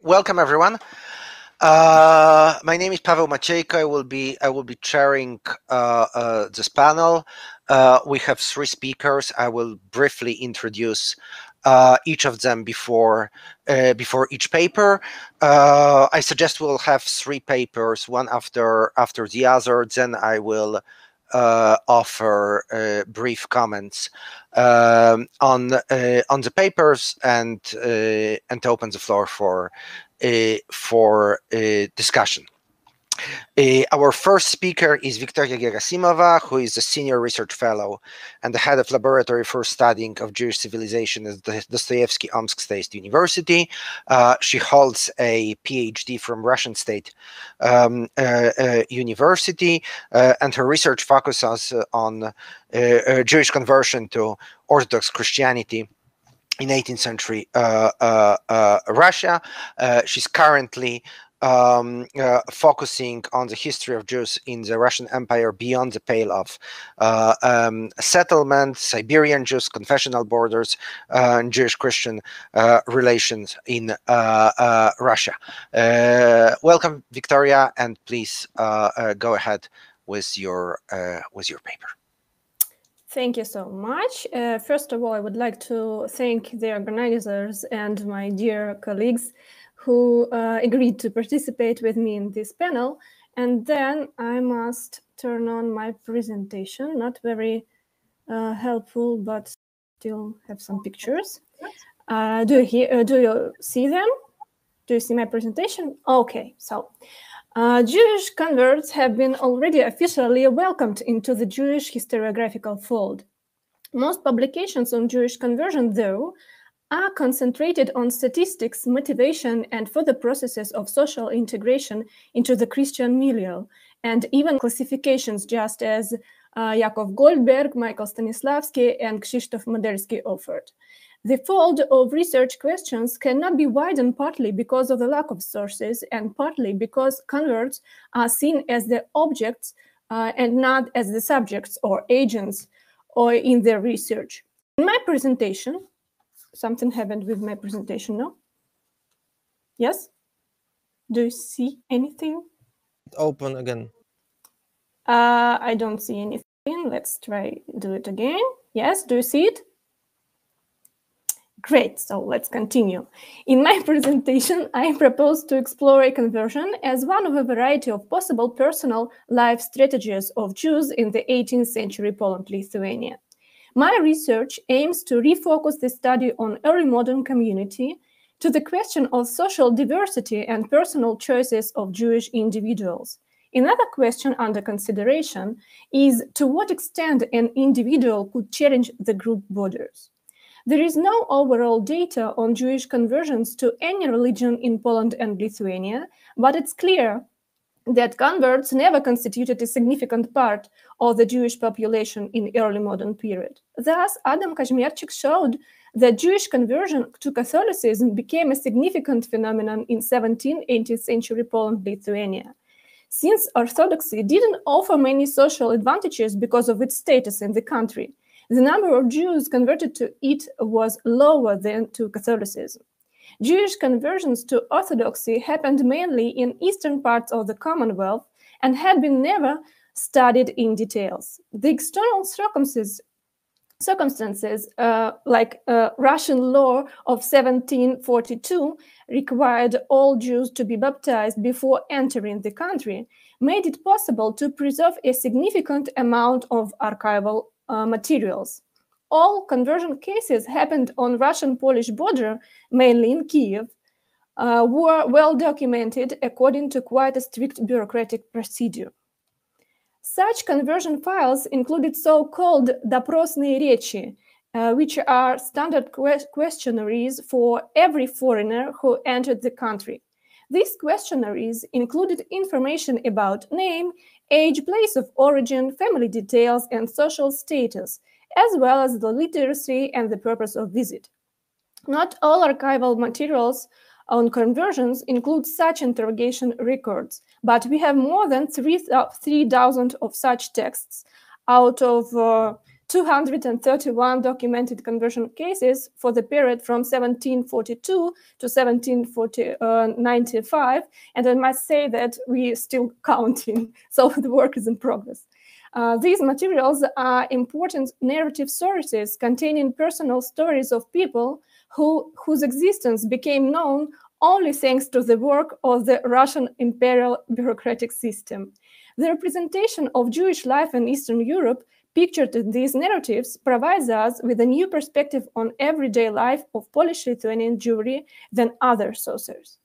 Welcome everyone. My name is Paweł Maciejko. I will be chairing this panel. We have three speakers. I will briefly introduce each of them before each paper. I suggest we'll have three papers, one after the other. Then I will offer brief comments on the papers and open the floor for discussion. Our first speaker is Victoria Gerasimova, who is a senior research fellow and the head of laboratory for studying of Jewish civilization at the Dostoevsky Omsk State University. She holds a PhD from Russian State University, and her research focuses on Jewish conversion to Orthodox Christianity in 18th century Russia. She's currently focusing on the history of Jews in the Russian Empire beyond the pale of settlement, Siberian Jews, confessional borders, and Jewish-Christian relations in Russia. Welcome, Victoria, and please go ahead with your paper. Thank you so much. First of all, I would like to thank the organizers and my dear colleagues who agreed to participate with me in this panel. And then I must turn on my presentation. Not very helpful, but still have some pictures. Do you see them? Do you see my presentation? Okay, so Jewish converts have been already officially welcomed into the Jewish historiographical fold. Most publications on Jewish conversion, though, are concentrated on statistics, motivation, and further processes of social integration into the Christian milieu, and even classifications just as Yakov Goldberg, Michael Stanislavski, and Krzysztof Modelsky offered. The fold of research questions cannot be widened partly because of the lack of sources and partly because converts are seen as the objects and not as the subjects or agents or in their research. In my presentation, something happened with my presentation, no? Yes? Do you see anything? Open again. I don't see anything. Let's try do it again. Yes, do you see it? Great, so let's continue. In my presentation, I propose to explore a conversion as one of a variety of possible personal life strategies of Jews in the 18th century Poland-Lithuania. My research aims to refocus the study on early modern community to the question of social diversity and personal choices of Jewish individuals. Another question under consideration is to what extent an individual could challenge the group borders. There is no overall data on Jewish conversions to any religion in Poland and Lithuania, but it's clear that converts never constituted a significant part of the Jewish population in early modern period. Thus, Adam Kazimierczyk showed that Jewish conversion to Catholicism became a significant phenomenon in 17th, 18th century Poland-Lithuania. Since Orthodoxy didn't offer many social advantages because of its status in the country, the number of Jews converted to it was lower than to Catholicism. Jewish conversions to Orthodoxy happened mainly in eastern parts of the Commonwealth and had been never studied in details. The external circumstances like Russian law of 1742 required all Jews to be baptized before entering the country, made it possible to preserve a significant amount of archival materials. All conversion cases happened on Russian-Polish border, mainly in Kiev, were well documented according to quite a strict bureaucratic procedure. Such conversion files included so-called doprosные речи, which are standard questionnaires for every foreigner who entered the country. These questionnaires included information about name, age, place of origin, family details, and social status, as well as the literacy and the purpose of visit. Not all archival materials on conversions include such interrogation records, but we have more than 3,000 of such texts out of 231 documented conversion cases for the period from 1742 to 1795, and I must say that we are still counting, so the work is in progress. These materials are important narrative sources containing personal stories of people whose existence became known only thanks to the work of the Russian imperial bureaucratic system. The representation of Jewish life in Eastern Europe pictured in these narratives provides us with a new perspective on everyday life of Polish-Lithuanian Jewry than other sources.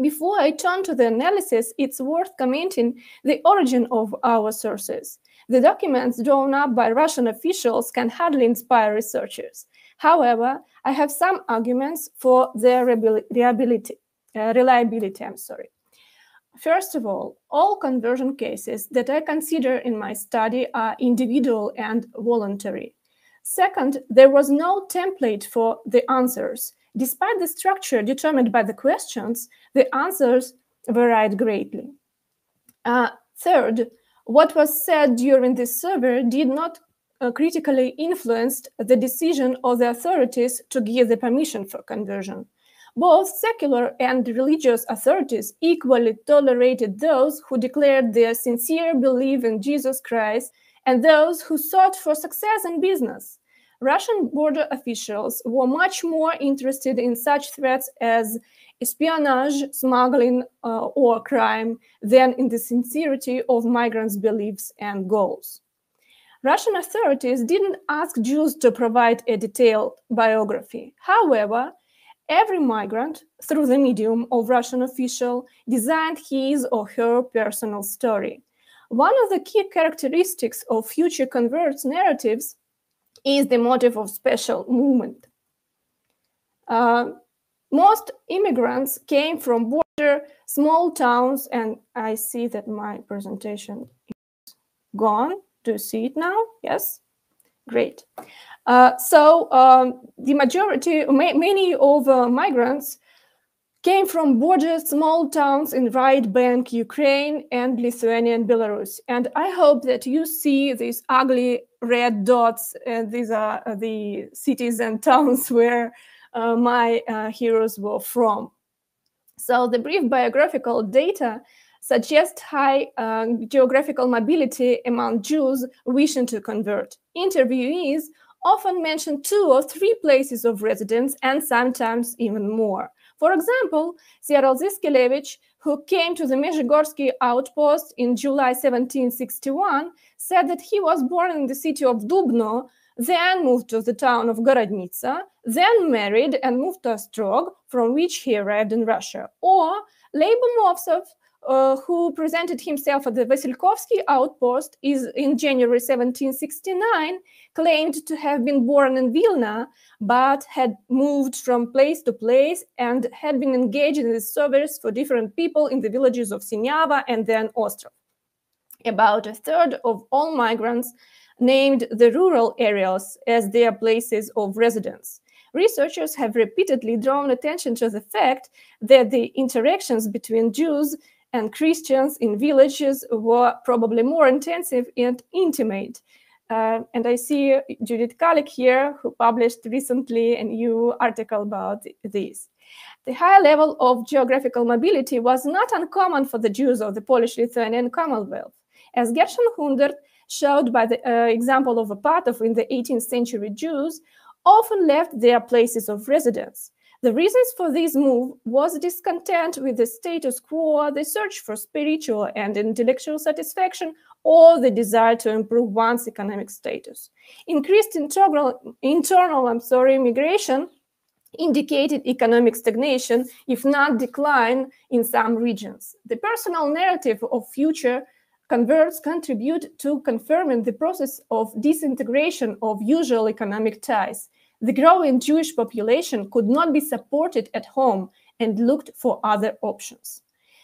Before I turn to the analysis, it's worth commenting the origin of our sources. The documents drawn up by Russian officials can hardly inspire researchers. However, I have some arguments for their reliability. First of all conversion cases that I consider in my study are individual and voluntary. Second, there was no template for the answers. Despite the structure determined by the questions, the answers varied greatly. Third, what was said during this survey did not critically influence the decision of the authorities to give the permission for conversion. Both secular and religious authorities equally tolerated those who declared their sincere belief in Jesus Christ and those who sought for success in business. Russian border officials were much more interested in such threats as espionage, smuggling, or crime than in the sincerity of migrants' beliefs and goals. Russian authorities didn't ask Jews to provide a detailed biography. However, every migrant, through the medium of Russian official, designed his or her personal story. One of the key characteristics of future converts narratives is the motive of special movement. Most immigrants came from border small towns, and I see that my presentation is gone. Do you see it now? Yes? Great. The majority, many of migrants came from border small towns in right bank Ukraine and Lithuania and Belarus. And I hope that you see these ugly red dots. These are the cities and towns where my heroes were from. So the brief biographical data suggest high geographical mobility among Jews wishing to convert. Interviewees often mention 2 or 3 places of residence and sometimes even more. For example, Cyril Ziskilevich, who came to the Mezhigorsky outpost in July 1761, said that he was born in the city of Dubno, then moved to the town of Gorodnitsa, then married and moved to Ostrog, from which he arrived in Russia. Or Leibomovtsov, who presented himself at the Vasilkovsky outpost in January 1769, claimed to have been born in Vilna, but had moved from place to place and had been engaged in the service for different people in the villages of Sinyava and then Ostrov. About a third of all migrants named the rural areas as their places of residence. Researchers have repeatedly drawn attention to the fact that the interactions between Jews and Christians in villages were probably more intensive and intimate. And I see Judith Kalik here, who published recently a new article about this. The high level of geographical mobility was not uncommon for the Jews of the Polish-Lithuanian Commonwealth. As Gershon Hundert showed by the example of Apatov in the 18th century, Jews often left their places of residence. The reasons for this move was discontent with the status quo, the search for spiritual and intellectual satisfaction, or the desire to improve one's economic status. Increased internal migration indicated economic stagnation, if not decline, in some regions. The personal narrative of future converts contribute to confirming the process of disintegration of usual economic ties. The growing Jewish population could not be supported at home and looked for other options.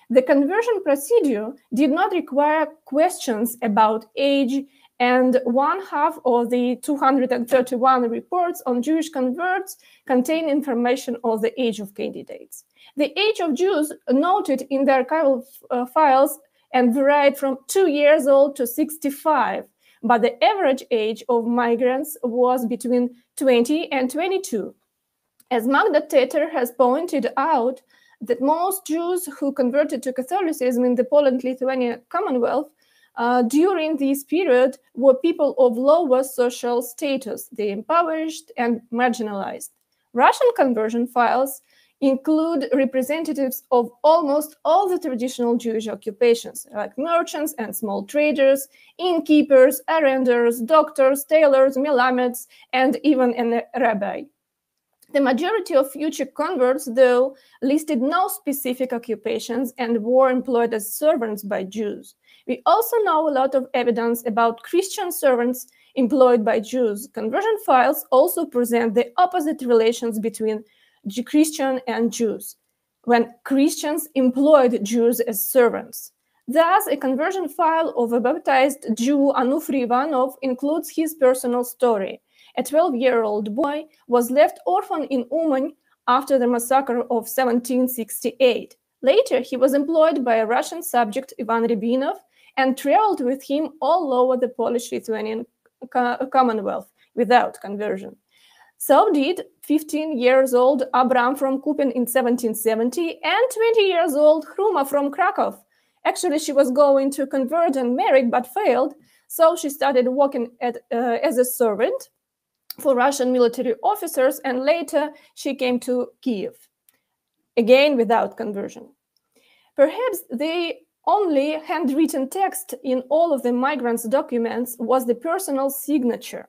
The conversion procedure did not require questions about age, and 1/2 of the 231 reports on Jewish converts contain information of the age of candidates. The age of Jews noted in the archival files and varied from 2 years old to 65. but the average age of migrants was between 20 and 22. As Magda Teter has pointed out, that most Jews who converted to Catholicism in the Poland-Lithuania Commonwealth during this period were people of lower social status, the impoverished and marginalized. Russian conversion files include representatives of almost all the traditional Jewish occupations, like merchants and small traders, innkeepers, arendars, doctors, tailors, melameds, and even a rabbi. The majority of future converts, though, listed no specific occupations and were employed as servants by Jews. We also know a lot of evidence about Christian servants employed by Jews. Conversion files also present the opposite relations between Christian and Jews, when Christians employed Jews as servants. Thus, a conversion file of a baptized Jew, Anufri Ivanov, includes his personal story. A 12-year-old boy was left orphaned in Uman after the massacre of 1768. Later, he was employed by a Russian subject, Ivan Rябinov, and traveled with him all over the Polish-Lithuanian Commonwealth without conversion. So did 15-year-old Abram from Kupin in 1770 and 20-year-old Hruma from Krakow. Actually, she was going to convert and marry, but failed, so she started working as a servant for Russian military officers, and later she came to Kiev, again without conversion. Perhaps the only handwritten text in all of the migrants' documents was the personal signature.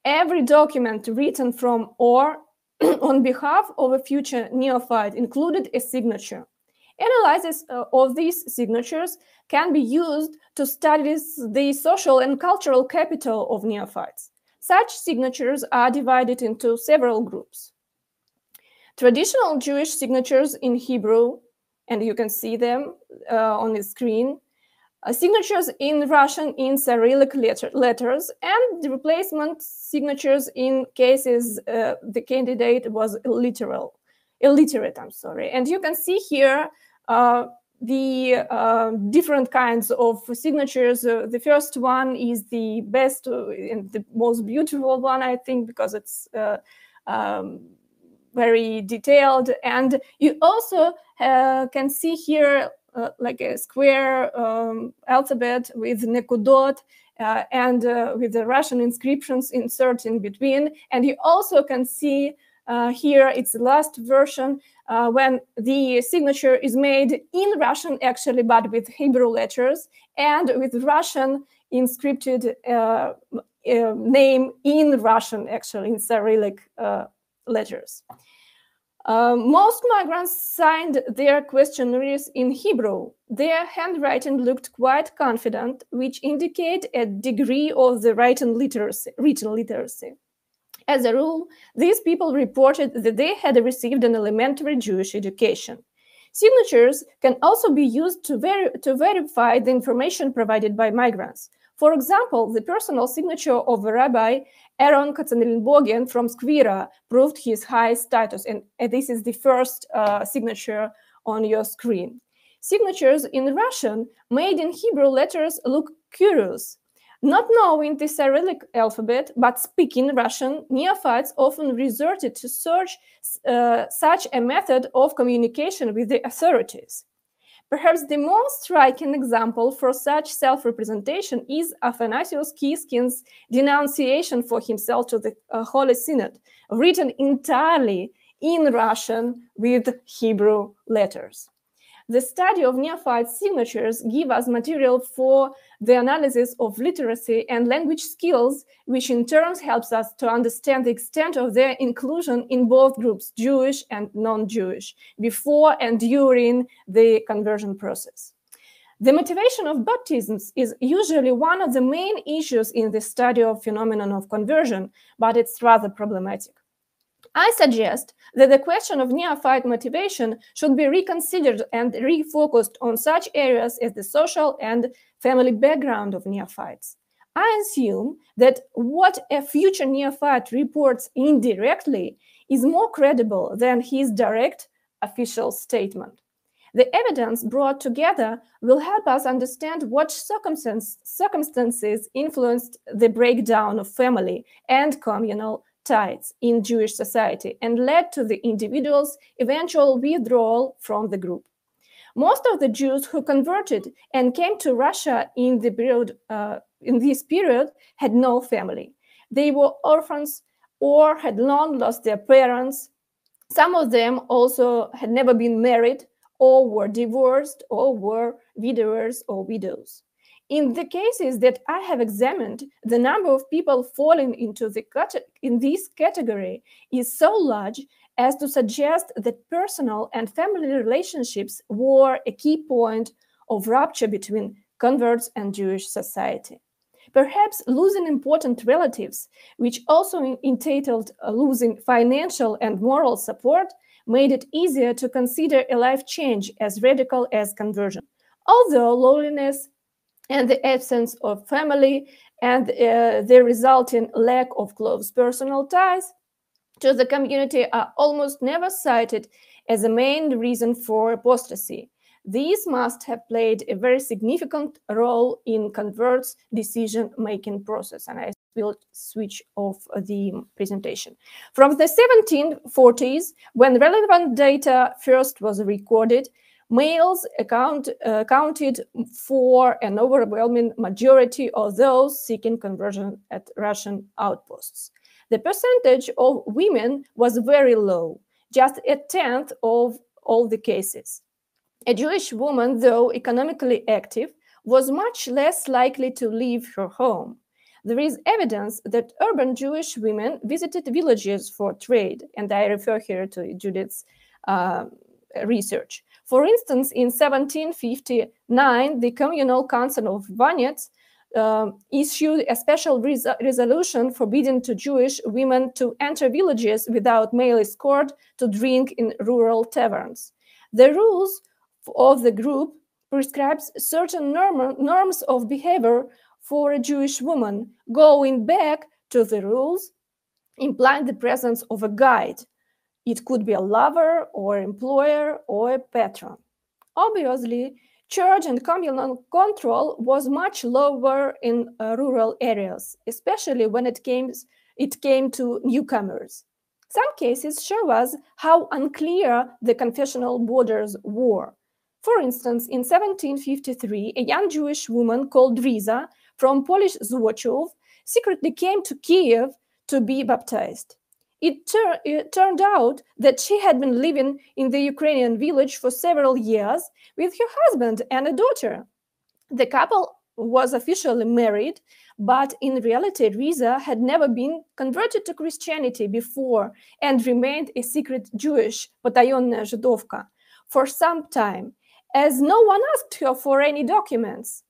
Every document written from or on behalf of a future neophyte included a signature. Analysis of these signatures can be used to study the social and cultural capital of neophytes. Such signatures are divided into several groups. Traditional Jewish signatures in Hebrew, and you can see them on the screen, signatures in Russian in Cyrillic letters, and the replacement signatures in cases the candidate was illiterate. And you can see here the different kinds of signatures. The first one is the best and the most beautiful one, I think, because it's very detailed. And you also can see here like a square alphabet with nekudot and with the Russian inscriptions inserted in between. And you also can see here it's the last version when the signature is made in Russian actually, but with Hebrew letters and with Russian inscripted name in Russian actually, in Cyrillic letters. Most migrants signed their questionnaires in Hebrew. Their handwriting looked quite confident, which indicate a degree of the written literacy. As a rule, these people reported that they had received an elementary Jewish education. Signatures can also be used to verify the information provided by migrants. For example, the personal signature of Rabbi Aaron Katzanelinbogen from Skvira proved his high status, and this is the first signature on your screen. Signatures in Russian made in Hebrew letters look curious. Not knowing the Cyrillic alphabet, but speaking Russian, neophytes often resorted to search such a method of communication with the authorities. Perhaps the most striking example for such self-representation is Athanasios Kiskin's denunciation for himself to the Holy Synod, written entirely in Russian with Hebrew letters. The study of neophyte signatures gives us material for the analysis of literacy and language skills, which in turn helps us to understand the extent of their inclusion in both groups, Jewish and non-Jewish, before and during the conversion process. The motivation of baptisms is usually one of the main issues in the study of phenomenon of conversion, but it's rather problematic. I suggest that the question of neophyte motivation should be reconsidered and refocused on such areas as the social and family background of neophytes. I assume that what a future neophyte reports indirectly is more credible than his direct official statement. The evidence brought together will help us understand what circumstances influenced the breakdown of family and communal ties in Jewish society and led to the individual's eventual withdrawal from the group. Most of the Jews who converted and came to Russia in this period had no family. They were orphans or had long lost their parents. Some of them also had never been married or were divorced or were widowers or widows. In the cases that I have examined, the number of people falling into this category is so large as to suggest that personal and family relationships were a key point of rupture between converts and Jewish society. Perhaps losing important relatives, which also entailed losing financial and moral support, made it easier to consider a life change as radical as conversion. Although loneliness and the absence of family and the resulting lack of close personal ties to the community are almost never cited as a main reason for apostasy. These must have played a very significant role in converts' decision-making process. And I will switch off the presentation. From the 1740s, when relevant data first was recorded, males accounted for an overwhelming majority of those seeking conversion at Russian outposts. The percentage of women was very low, just a tenth of all the cases. A Jewish woman, though economically active, was much less likely to leave her home. There is evidence that urban Jewish women visited villages for trade, and I refer here to Judith's research. For instance, in 1759, the Communal Council of Vanets issued a special resolution forbidding to Jewish women to enter villages without male escort to drink in rural taverns. The rules of the group prescribes certain norms of behavior for a Jewish woman, going back to the rules implying the presence of a guide. It could be a lover or employer or a patron. Obviously, church and communal control was much lower in rural areas, especially when it came to newcomers. Some cases show us how unclear the confessional borders were. For instance, in 1753, a young Jewish woman called Riza from Polish Złochów secretly came to Kiev to be baptized. It turned out that she had been living in the Ukrainian village for several years with her husband and a daughter. The couple was officially married, but in reality, Riza had never been converted to Christianity before and remained a secret Jewish Потаённая Жидовка for some time, as no one asked her for any documents.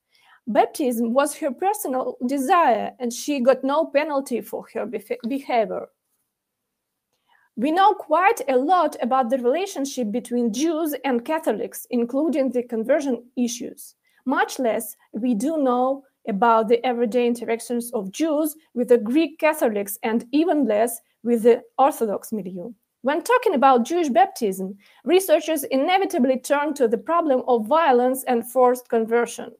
Baptism was her personal desire, and she got no penalty for her behavior. We know quite a lot about the relationship between Jews and Catholics, including the conversion issues. Much less we do know about the everyday interactions of Jews with the Greek Catholics and even less with the Orthodox milieu. When talking about Jewish baptism, researchers inevitably turn to the problem of violence and forced conversion,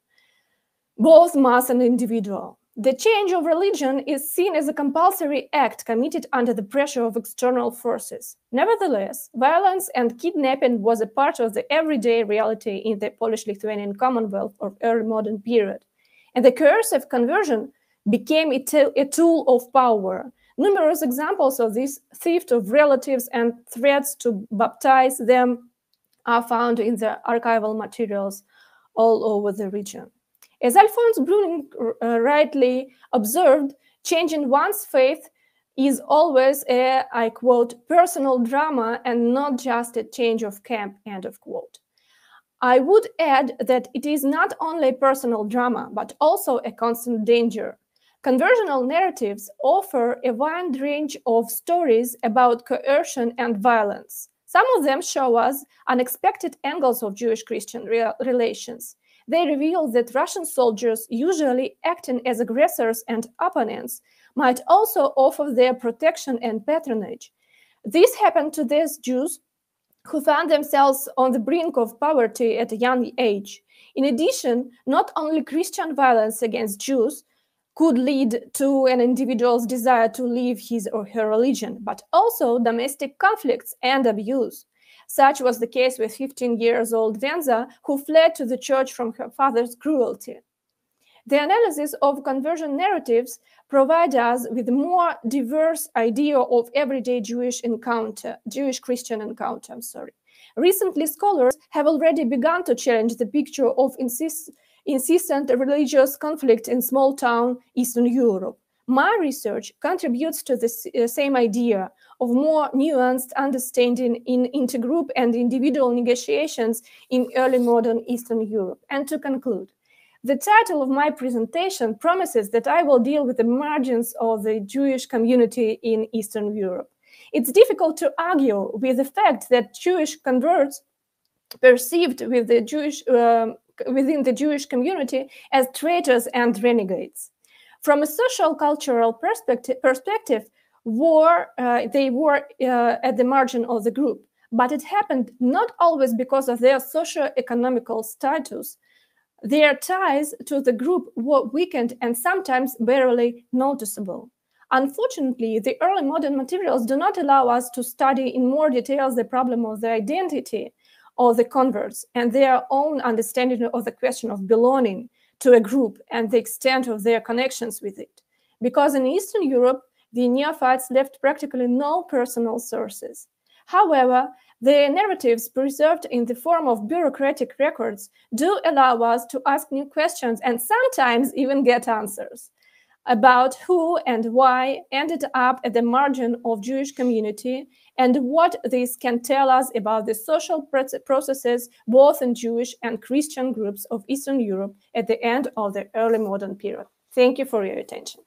both mass and individual. The change of religion is seen as a compulsory act committed under the pressure of external forces. Nevertheless, violence and kidnapping was a part of the everyday reality in the Polish-Lithuanian Commonwealth of early modern period, and the coercive conversion became a tool of power. Numerous examples of this theft of relatives and threats to baptize them are found in the archival materials all over the region. As Alphonse Bruning rightly observed, changing one's faith is always a, I quote, personal drama and not just a change of camp, end of quote. I would add that it is not only a personal drama, but also a constant danger. Conversional narratives offer a wide range of stories about coercion and violence. Some of them show us unexpected angles of Jewish-Christian relations. They reveal that Russian soldiers, usually acting as aggressors and opponents, might also offer their protection and patronage. This happened to these Jews who found themselves on the brink of poverty at a young age. In addition, not only Christian violence against Jews could lead to an individual's desire to leave his or her religion, but also domestic conflicts and abuse. Such was the case with 15-year-old Venza, who fled to the church from her father's cruelty. The analysis of conversion narratives provides us with a more diverse idea of everyday Jewish-Christian encounter. Recently, scholars have already begun to challenge the picture of insistent religious conflict in small-town Eastern Europe. My research contributes to the same idea of more nuanced understanding in intergroup and individual negotiations in early modern Eastern Europe. And to conclude, the title of my presentation promises that I will deal with the margins of the Jewish community in Eastern Europe. It's difficult to argue with the fact that Jewish converts perceived with the within the Jewish community as traitors and renegades. From a social cultural perspective, they were at the margin of the group, but it happened not always because of their socio-economical status. Their ties to the group were weakened and sometimes barely noticeable. Unfortunately, the early modern materials do not allow us to study in more detail the problem of the identity of the converts and their own understanding of the question of belonging to a group and the extent of their connections with it. Because in Eastern Europe, the neophytes left practically no personal sources. However, the narratives preserved in the form of bureaucratic records do allow us to ask new questions and sometimes even get answers about who and why ended up at the margin of Jewish community and what this can tell us about the social processes both in Jewish and Christian groups of Eastern Europe at the end of the early modern period. Thank you for your attention.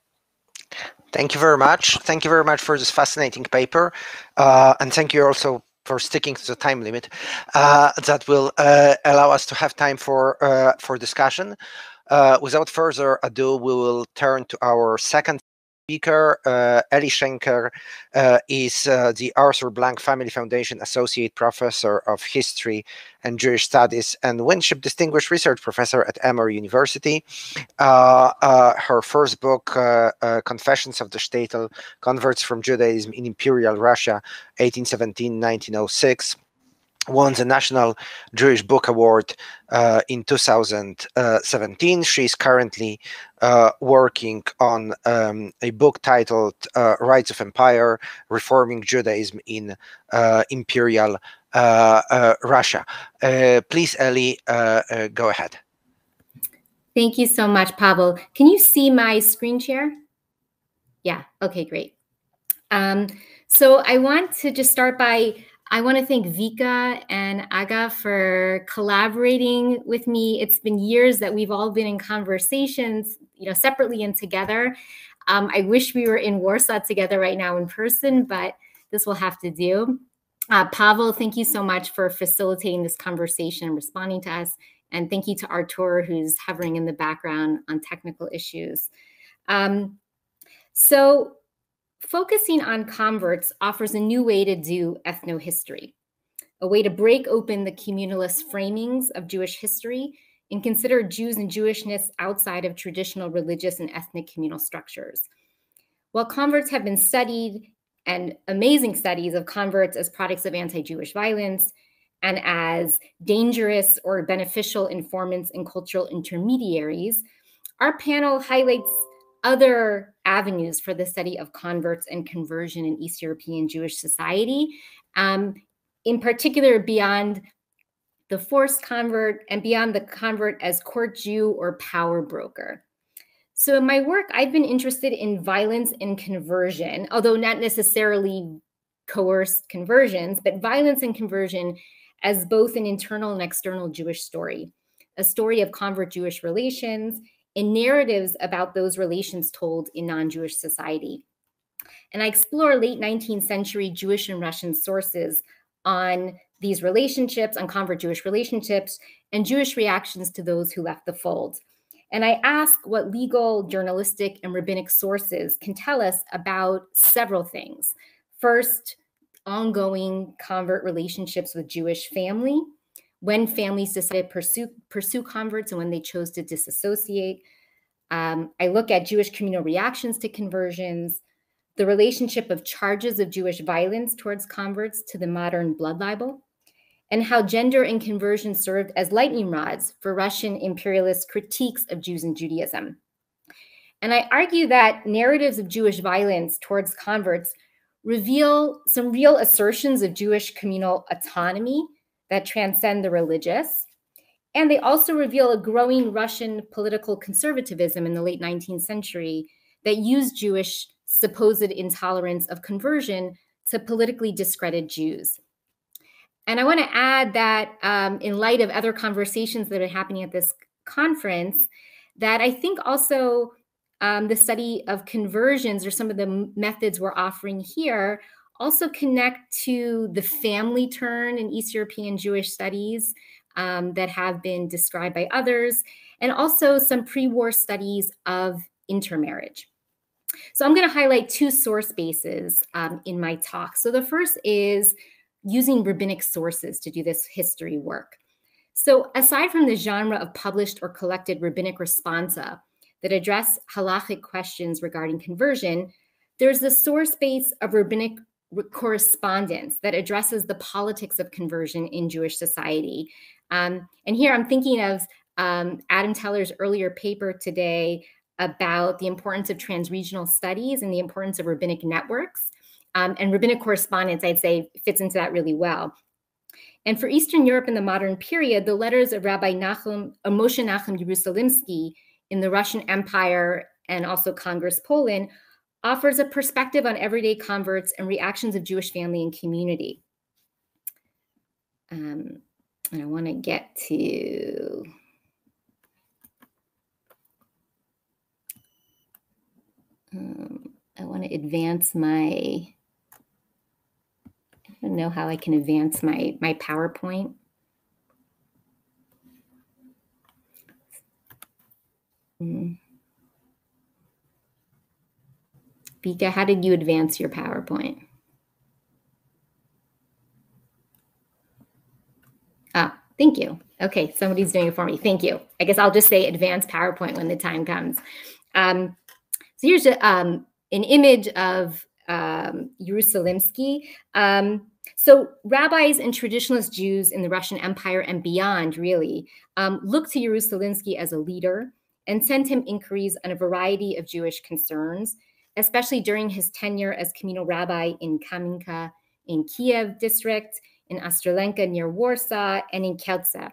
Thank you very much. Thank you very much for this fascinating paper. And thank you also for sticking to the time limit. That will allow us to have time for discussion. Without further ado, we will turn to our second speaker. Eli Schenker is the Arthur Blank Family Foundation Associate Professor of History and Jewish Studies and Winship Distinguished Research Professor at Emory University. Her first book, Confessions of the Shtetl, Converts from Judaism in Imperial Russia, 1817-1906, won the National Jewish Book Award in 2017. She is currently working on a book titled Rights of Empire, Reforming Judaism in Imperial Russia. Please, Eli, go ahead. Thank you so much, Pavel. Can you see my screen share? Yeah, okay, great. So I want to just start by, I want to thank Vika and Aga for collaborating with me. It's been years that we've all been in conversations, separately and together. I wish we were in Warsaw together right now in person, but this will have to do. Pavel, thank you so much for facilitating this conversation and responding to us. And thank you to Artur, who's hovering in the background on technical issues. So focusing on converts offers a new way to do ethnohistory, a way to break open the communalist framings of Jewish history and consider Jews and Jewishness outside of traditional religious and ethnic communal structures. While converts have been studied, and amazing studies of converts as products of anti-Jewish violence and as dangerous or beneficial informants and cultural intermediaries, our panel highlights other avenues for the study of converts and conversion in East European Jewish society, in particular beyond the forced convert and beyond the convert as court Jew or power broker. So in my work, I've been interested in violence and conversion, although not necessarily coerced conversions, but violence and conversion as both an internal and external Jewish story, a story of convert Jewish relations and narratives about those relations told in non-Jewish society. And I explore late 19th century Jewish and Russian sources on these relationships, on convert Jewish relationships, and Jewish reactions to those who left the fold. And I ask what legal, journalistic, and rabbinic sources can tell us about several things. First, ongoing convert relationships with Jewish family, when families decided to pursue converts and when they chose to disassociate. I look at Jewish communal reactions to conversions, the relationship of charges of Jewish violence towards converts to the modern blood libel, and how gender and conversion served as lightning rods for Russian imperialist critiques of Jews and Judaism. And I argue that narratives of Jewish violence towards converts reveal some real assertions of Jewish communal autonomy that transcend the religious. And they also reveal a growing Russian political conservatism in the late 19th century that used Jewish supposed intolerance of conversion to politically discredit Jews. And I want to add that in light of other conversations that are happening at this conference, that I think also the study of conversions, or some of the methods we're offering here, also connect to the family turn in East European Jewish studies that have been described by others, and also some pre-war studies of intermarriage. So I'm going to highlight two source bases in my talk. So the first is using rabbinic sources to do this history work. So aside from the genre of published or collected rabbinic responsa that address halachic questions regarding conversion, there's the source base of rabbinic correspondence that addresses the politics of conversion in Jewish society. And here I'm thinking of Adam Teller's earlier paper today about the importance of transregional studies and the importance of rabbinic networks. And rabbinic correspondence, I'd say, fits into that really well. And for Eastern Europe in the modern period, the letters of Rabbi Moshe Nachum Jerusalimsky in the Russian Empire and also Congress Poland offers a perspective on everyday converts and reactions of Jewish family and community. And I want to get to... I want to advance my... I don't know how I can advance my PowerPoint. Vika, how did you advance your PowerPoint? Ah, thank you. Okay, somebody's doing it for me. Thank you. I guess I'll just say advance PowerPoint when the time comes. So here's an image of Jerusalimsky. So rabbis and traditionalist Jews in the Russian Empire and beyond really looked to Jerusalimsky as a leader and sent him inquiries on a variety of Jewish concerns, especially during his tenure as communal rabbi in Kamenka in Kiev district, in Ostrolenka near Warsaw, and in Kielce.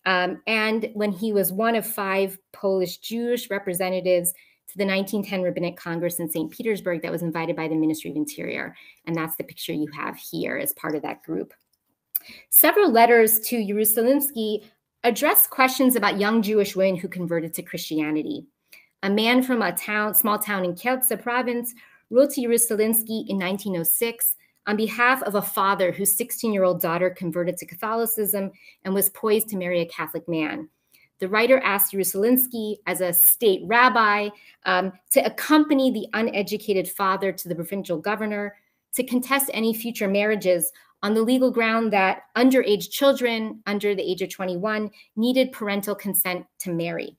And when he was one of 5 Polish Jewish representatives to the 1910 Rabbinic Congress in St. Petersburg that was invited by the Ministry of Interior. And that's the picture you have here as part of that group. Several letters to Jerusalimsky addressed questions about young Jewish women who converted to Christianity. A man from a small town in Kielce province wrote to Jerusalimsky in 1906 on behalf of a father whose 16-year-old daughter converted to Catholicism and was poised to marry a Catholic man. The writer asked Jerusalimsky, as a state rabbi, to accompany the uneducated father to the provincial governor to contest any future marriages on the legal ground that underage children under the age of 21 needed parental consent to marry.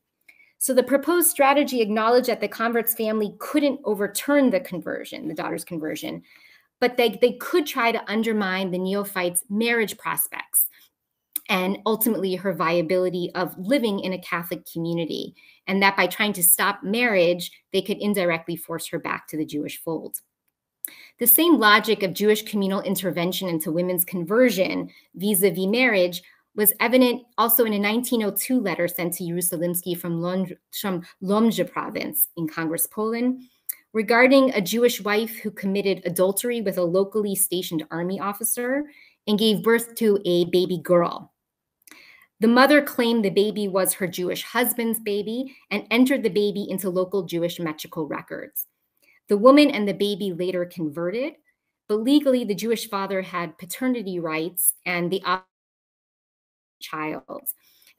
So the proposed strategy acknowledged that the convert's family couldn't overturn the conversion, the daughter's conversion, but they could try to undermine the neophyte's marriage prospects and ultimately her viability of living in a Catholic community, and that by trying to stop marriage, they could indirectly force her back to the Jewish fold. The same logic of Jewish communal intervention into women's conversion vis-a-vis marriage was evident also in a 1902 letter sent to Jerusalimsky from Lomzha province in Congress Poland regarding a Jewish wife who committed adultery with a locally stationed army officer and gave birth to a baby girl. The mother claimed the baby was her Jewish husband's baby and entered the baby into local Jewish metrical records. The woman and the baby later converted, but legally the Jewish father had paternity rights and the child.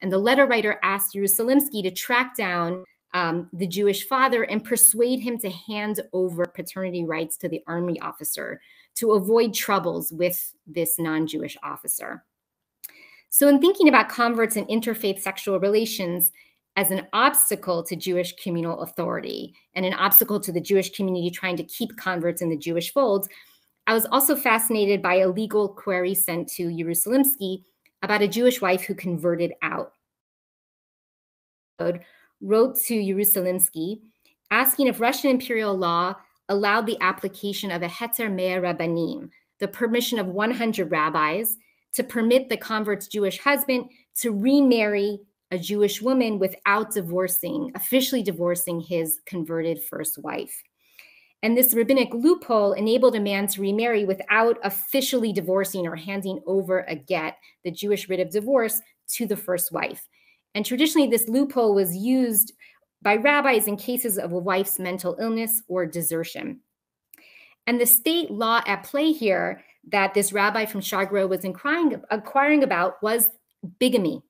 And the letter writer asked Jerusalimsky to track down the Jewish father and persuade him to hand over paternity rights to the army officer to avoid troubles with this non-Jewish officer. So in thinking about converts and interfaith sexual relations as an obstacle to Jewish communal authority and an obstacle to the Jewish community trying to keep converts in the Jewish fold, I was also fascinated by a legal query sent to Jerusalemsky about a Jewish wife who converted out. Wrote to Jerusalemsky asking if Russian imperial law allowed the application of a heter mea rabbanim, the permission of 100 rabbis, to permit the convert's Jewish husband to remarry a Jewish woman without officially divorcing his converted first wife. And this rabbinic loophole enabled a man to remarry without officially divorcing or handing over a get, the Jewish writ of divorce, to the first wife. And traditionally, this loophole was used by rabbis in cases of a wife's mental illness or desertion. And the state law at play here that this rabbi from Shagro was inquiring about was bigamy,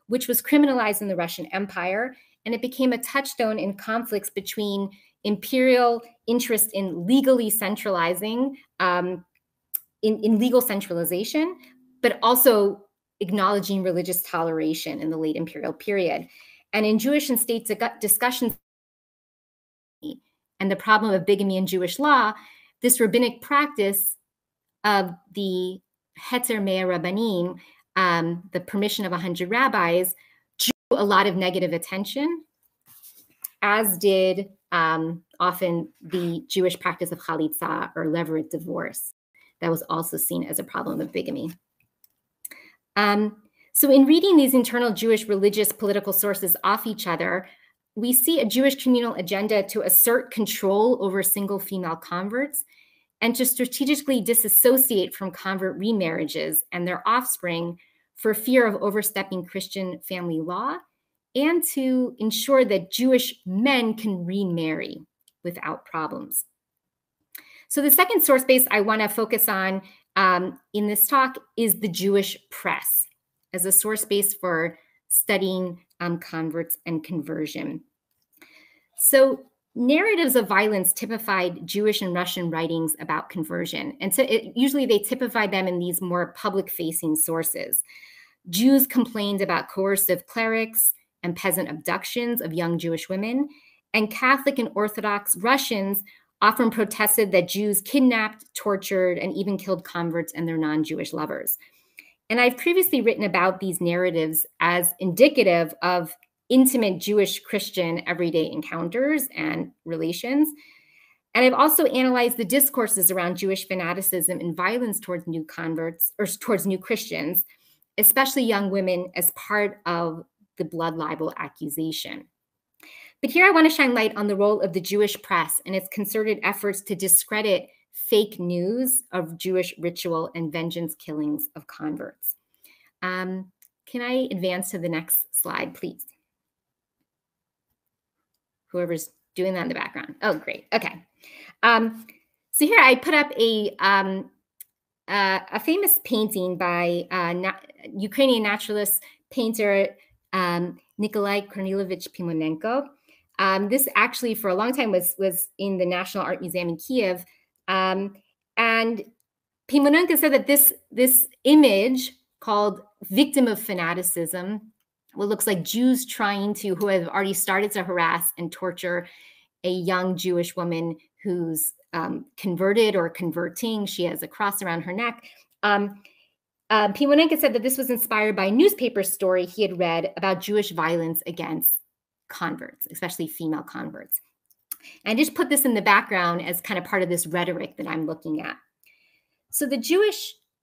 which was criminalized in the Russian Empire. And it became a touchstone in conflicts between imperial interest in legally centralizing, in legal centralization, but also acknowledging religious toleration in the late imperial period. And in Jewish and state discussions and the problem of bigamy in Jewish law, this rabbinic practice of the heter mea rabbanim, the permission of 100 rabbis, drew a lot of negative attention, as did often the Jewish practice of chalitza or levirate divorce that was also seen as a problem of bigamy. So in reading these internal Jewish religious political sources off each other, we see a Jewish communal agenda to assert control over single female converts and to strategically disassociate from convert remarriages and their offspring for fear of overstepping Christian family law, and to ensure that Jewish men can remarry without problems. So the second source base I want to focus on in this talk is the Jewish press as a source base for studying converts and conversion. So narratives of violence typified Jewish and Russian writings about conversion. And so usually they typified them in these more public-facing sources. Jews complained about coercive clerics and peasant abductions of young Jewish women, and Catholic and Orthodox Russians often protested that Jews kidnapped, tortured, and even killed converts and their non-Jewish lovers. And I've previously written about these narratives as indicative of intimate Jewish-Christian everyday encounters and relations. And I've also analyzed the discourses around Jewish fanaticism and violence towards new converts or towards new Christians, especially young women, as part of the blood libel accusation. But here I want to shine light on the role of the Jewish press and its concerted efforts to discredit fake news of Jewish ritual and vengeance killings of converts. Can I advance to the next slide, please? Whoever's doing that in the background. Oh, great. Okay. So here I put up a famous painting by Ukrainian naturalist painter Nikolai Kornilevich Pimonenko. This actually for a long time was in the National Art Museum in Kiev. And Pimonenko said that this image called Victim of Fanaticism, what looks like Jews who have already started to harass and torture a young Jewish woman who's converted or converting. She has a cross around her neck. Pimonenko said that this was inspired by a newspaper story he had read about Jewish violence against converts, especially female converts. And I just put this in the background as kind of part of this rhetoric that I'm looking at. So the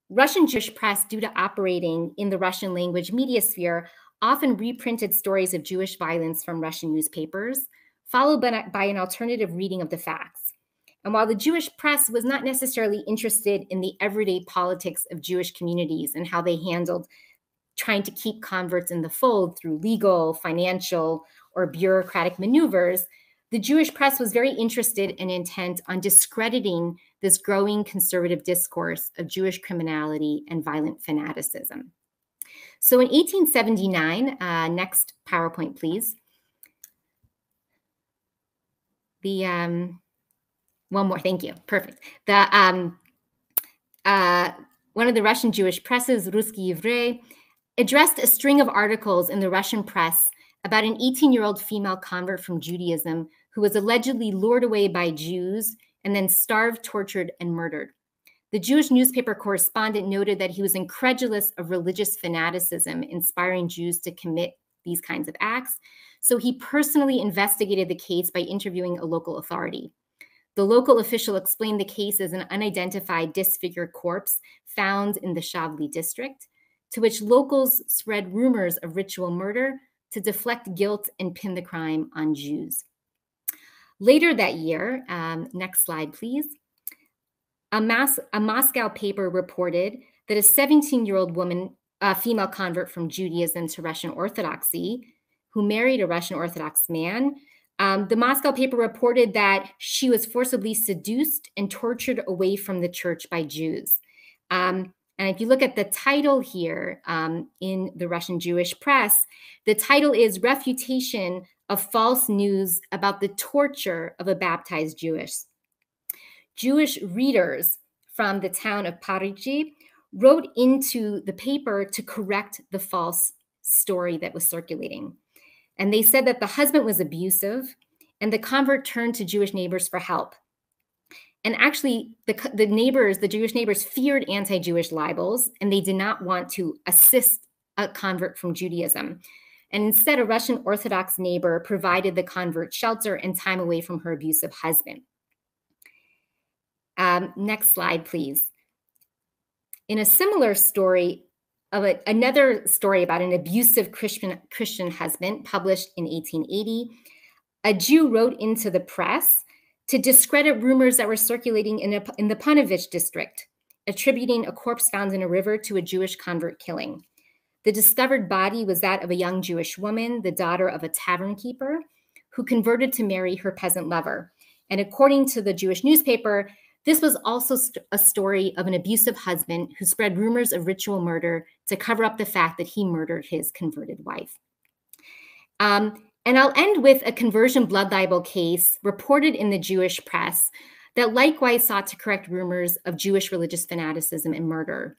Russian Jewish press, due to operating in the Russian language media sphere, often reprinted stories of Jewish violence from Russian newspapers, followed by an alternative reading of the facts. And while the Jewish press was not necessarily interested in the everyday politics of Jewish communities and how they handled trying to keep converts in the fold through legal, financial, or bureaucratic maneuvers, the Jewish press was very interested and intent on discrediting this growing conservative discourse of Jewish criminality and violent fanaticism. So in 1879, next PowerPoint, please, one more, thank you, perfect. One of the Russian Jewish presses, Ruski Evrei, addressed a string of articles in the Russian press about an 18-year-old female convert from Judaism who was allegedly lured away by Jews and then starved, tortured, and murdered. The Jewish newspaper correspondent noted that he was incredulous of religious fanaticism inspiring Jews to commit these kinds of acts, so he personally investigated the case by interviewing a local authority. The local official explained the case as an unidentified disfigured corpse found in the Shavli district, to which locals spread rumors of ritual murder to deflect guilt and pin the crime on Jews. Later that year, next slide, please, a Moscow paper reported that a 17-year-old woman, a female convert from Judaism to Russian Orthodoxy, who married a Russian Orthodox man, the Moscow paper reported that she was forcibly seduced and tortured away from the church by Jews. And if you look at the title here in the Russian Jewish press, the title is Refutation of False News About the Torture of a Baptized Jewish. Jewish readers from the town of Pariji wrote into the paper to correct the false story that was circulating. And they said that the husband was abusive and the convert turned to Jewish neighbors for help. And actually, the Jewish neighbors feared anti-Jewish libels, and they did not want to assist a convert from Judaism. And instead, a Russian Orthodox neighbor provided the convert shelter and time away from her abusive husband. Next slide, please. In a similar story, another story about an abusive Christian husband published in 1880, a Jew wrote into the press to discredit rumors that were circulating in the Panovich district, attributing a corpse found in a river to a Jewish convert killing. The discovered body was that of a young Jewish woman, the daughter of a tavern keeper, who converted to marry her peasant lover. And according to the Jewish newspaper, this was also a story of an abusive husband who spread rumors of ritual murder to cover up the fact that he murdered his converted wife. And I'll end with a conversion blood libel case reported in the Jewish press that likewise sought to correct rumors of Jewish religious fanaticism and murder.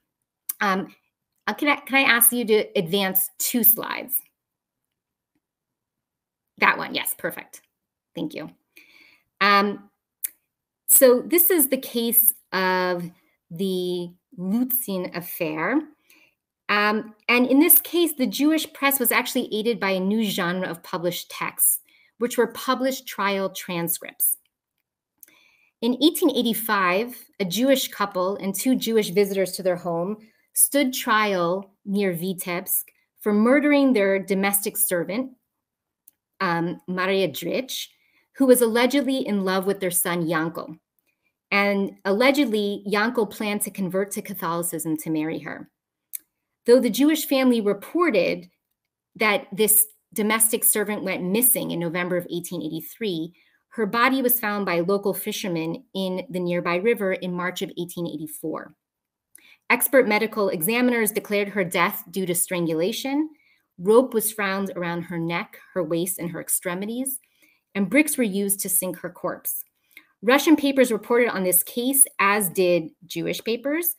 Can I ask you to advance 2 slides? That one, yes, perfect. Thank you. So this is the case of the Lutzin affair. And in this case, the Jewish press was actually aided by a new genre of published texts, which were published trial transcripts. In 1885, a Jewish couple and 2 Jewish visitors to their home stood trial near Vitebsk for murdering their domestic servant, Maria Drich, who was allegedly in love with their son, Yankel. And allegedly, Yankel planned to convert to Catholicism to marry her. Though the Jewish family reported that this domestic servant went missing in November of 1883, her body was found by local fishermen in the nearby river in March of 1884. Expert medical examiners declared her death due to strangulation. Rope was found around her neck, her waist, and her extremities, and bricks were used to sink her corpse. Russian papers reported on this case, as did Jewish papers.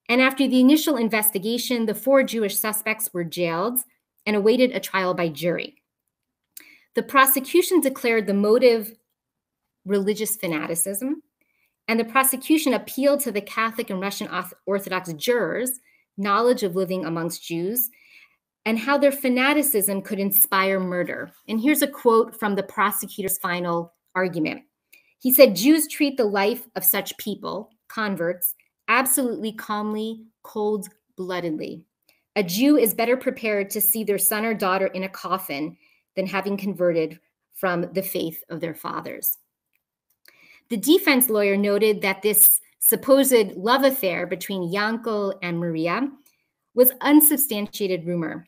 And after the initial investigation, the 4 Jewish suspects were jailed and awaited a trial by jury. The prosecution declared the motive religious fanaticism, and the prosecution appealed to the Catholic and Russian Orthodox jurors' knowledge of living amongst Jews and how their fanaticism could inspire murder. And here's a quote from the prosecutor's final argument. He said, "Jews treat the life of such people, converts, absolutely calmly, cold-bloodedly. A Jew is better prepared to see their son or daughter in a coffin than having converted from the faith of their fathers." The defense lawyer noted that this supposed love affair between Yankel and Maria was unsubstantiated rumor.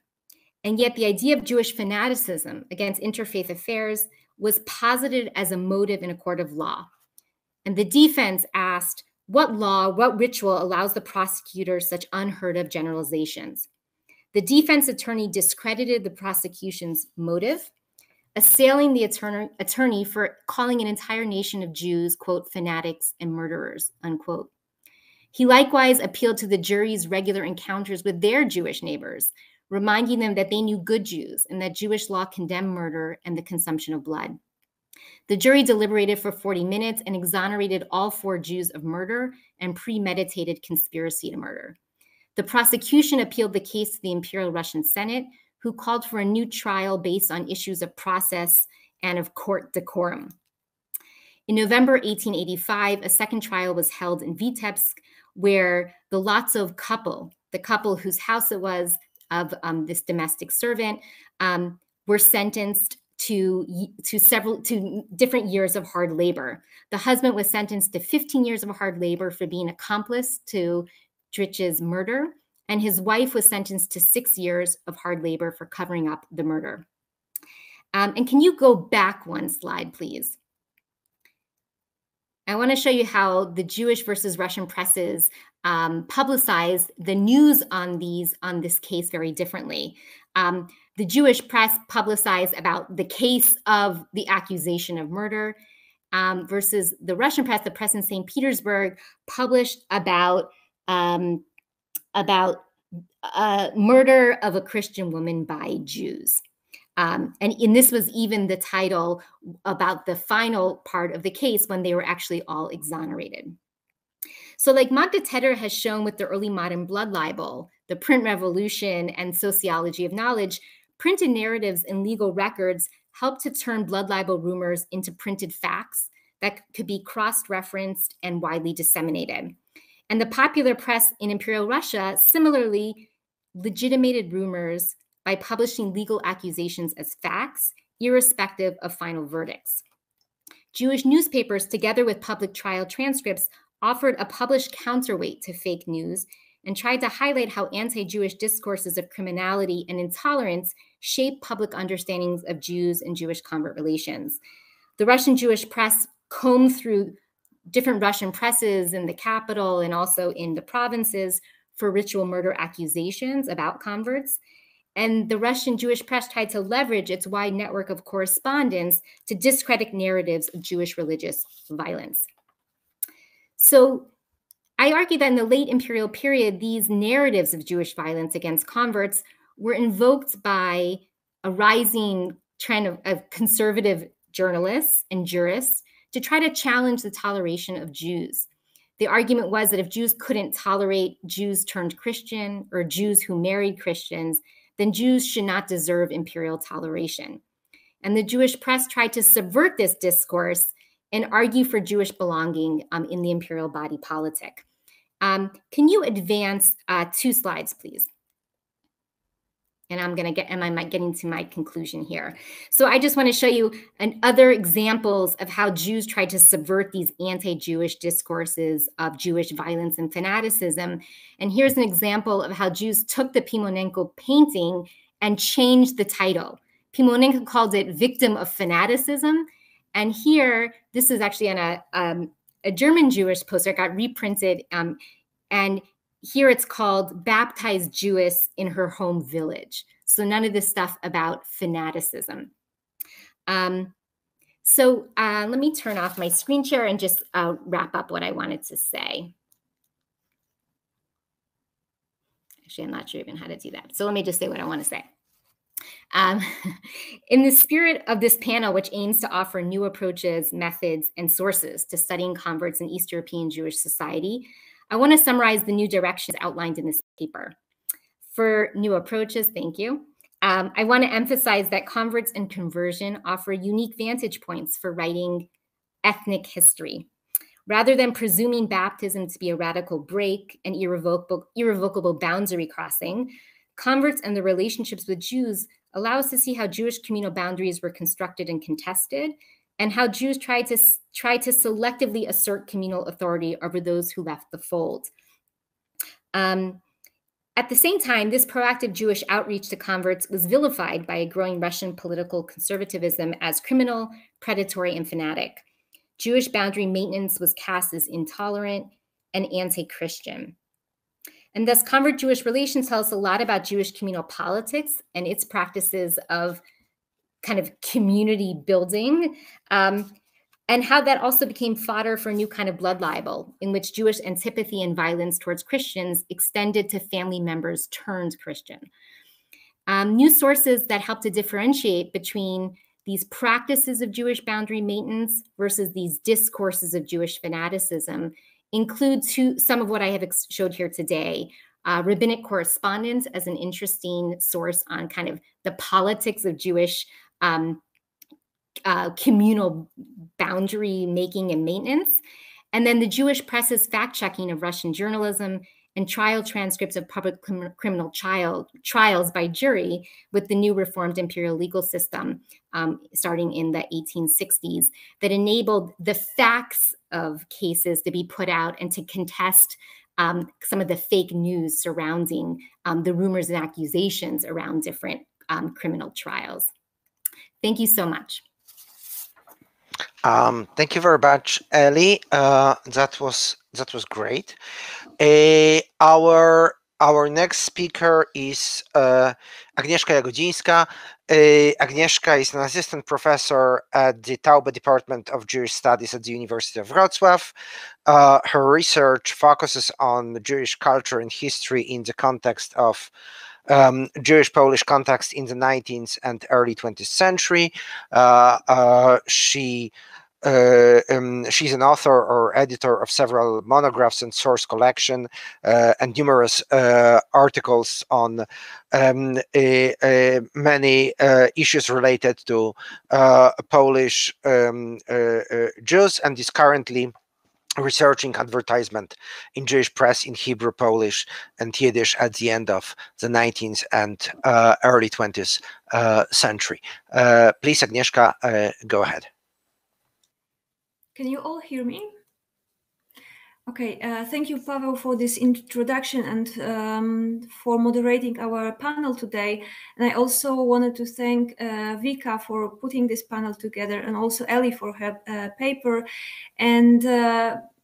And yet the idea of Jewish fanaticism against interfaith affairs was posited as a motive in a court of law. And the defense asked, what law, what ritual allows the prosecutor such unheard of generalizations? The defense attorney discredited the prosecution's motive assailing the attorney for calling an entire nation of Jews, quote, fanatics and murderers, unquote. He likewise appealed to the jury's regular encounters with their Jewish neighbors, reminding them that they knew good Jews and that Jewish law condemned murder and the consumption of blood. The jury deliberated for 40 minutes and exonerated all 4 Jews of murder and premeditated conspiracy to murder. The prosecution appealed the case to the Imperial Russian Senate, who called for a new trial based on issues of process and of court decorum. In November 1885, a second trial was held in Vitebsk, where the Lotsov couple, the couple whose house it was of this domestic servant, were sentenced to different years of hard labor. The husband was sentenced to 15 years of hard labor for being accomplice to Dritsch's murder, and his wife was sentenced to 6 years of hard labor for covering up the murder. And can you go back one slide, please? I want to show you how the Jewish versus Russian presses publicized the news on this case very differently. The Jewish press publicized about the case of the accusation of murder versus the Russian press. The press in St. Petersburg published about murder of a Christian woman by Jews. And this was even the title about the final part of the case when they were actually all exonerated. So like Magda Teder has shown with the early modern blood libel, the print revolution, and sociology of knowledge, printed narratives and legal records helped to turn blood libel rumors into printed facts that could be cross-referenced and widely disseminated. And the popular press in Imperial Russia similarly legitimated rumors by publishing legal accusations as facts, irrespective of final verdicts. Jewish newspapers, together with public trial transcripts, offered a published counterweight to fake news and tried to highlight how anti-Jewish discourses of criminality and intolerance shape public understandings of Jews and Jewish convert relations. The Russian Jewish press combed through different Russian presses in the capital and also in the provinces for ritual murder accusations about converts. And the Russian Jewish press tried to leverage its wide network of correspondence to discredit narratives of Jewish religious violence. So I argue that in the late imperial period, these narratives of Jewish violence against converts were invoked by a rising trend of conservative journalists and jurists to try to challenge the toleration of Jews. The argument was that if Jews couldn't tolerate Jews turned Christian or Jews who married Christians, then Jews should not deserve imperial toleration. And the Jewish press tried to subvert this discourse and argue for Jewish belonging in the imperial body politic. Can you advance 2 slides, please? And I'm getting to my conclusion here. So I just want to show you other examples of how Jews tried to subvert these anti-Jewish discourses of Jewish violence and fanaticism. And here's an example of how Jews took the Pimonenko painting and changed the title. Pimonenko called it Victim of Fanaticism. And here, this is actually on a German Jewish poster. It got reprinted. And here it's called Baptized Jewess in Her Home Village. So none of this stuff about fanaticism. So let me turn off my screen share and just wrap up what I wanted to say. Actually, I'm not sure even how to do that. So let me just say what I want to say. In the spirit of this panel, which aims to offer new approaches, methods, and sources to studying converts in East European Jewish society, I want to summarize the new directions outlined in this paper. For new approaches, thank you. I want to emphasize that converts and conversion offer unique vantage points for writing ethnic history. Rather than presuming baptism to be a radical break, an irrevocable boundary crossing, converts and the relationships with Jews allow us to see how Jewish communal boundaries were constructed and contested, and how Jews tried to selectively assert communal authority over those who left the fold. At the same time, this proactive Jewish outreach to converts was vilified by a growing Russian political conservatism as criminal, predatory, and fanatic. Jewish boundary maintenance was cast as intolerant and anti-Christian. And thus, convert-Jewish relations tell us a lot about Jewish communal politics and its practices of kind of community building, and how that also became fodder for a new kind of blood libel in which Jewish antipathy and violence towards Christians extended to family members turned Christian. New sources that help to differentiate between these practices of Jewish boundary maintenance versus these discourses of Jewish fanaticism include some of what I have showed here today. Rabbinic correspondence as an interesting source on kind of the politics of Jewish communal boundary making and maintenance. And then the Jewish press's fact-checking of Russian journalism and trial transcripts of public criminal trials by jury with the new reformed imperial legal system starting in the 1860s that enabled the facts of cases to be put out and to contest some of the fake news surrounding the rumors and accusations around different criminal trials. Thank you so much. Thank you very much, Ellie. That was great. Our next speaker is Agnieszka Jagodzińska. Agnieszka is an assistant professor at the Taube Department of Jewish Studies at the University of Wrocław. Her research focuses on Jewish culture and history in the context of Jewish-Polish context in the 19th and early 20th century. She's an author or editor of several monographs and source collection and numerous articles on many issues related to Polish Jews, and is currently researching advertisement in Jewish press in Hebrew, Polish, and Yiddish at the end of the 19th and early 20th century. Please, Agnieszka, go ahead. Can you all hear me? Okay, thank you, Paweł, for this introduction and for moderating our panel today. And I also wanted to thank Vika for putting this panel together, and also Ellie for her paper. And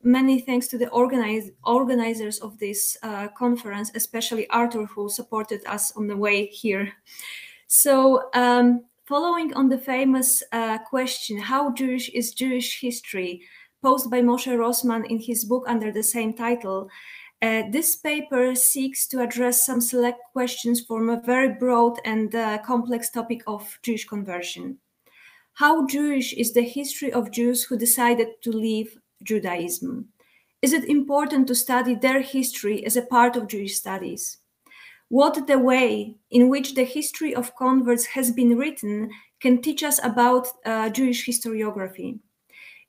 many thanks to the organizers of this conference, especially Arthur, who supported us on the way here. So, following on the famous question, how Jewish is Jewish history, posed by Moshe Rossman in his book under the same title, this paper seeks to address some select questions from a very broad and complex topic of Jewish conversion. How Jewish is the history of Jews who decided to leave Judaism? Is it important to study their history as a part of Jewish studies? What the way in which the history of converts has been written can teach us about Jewish historiography?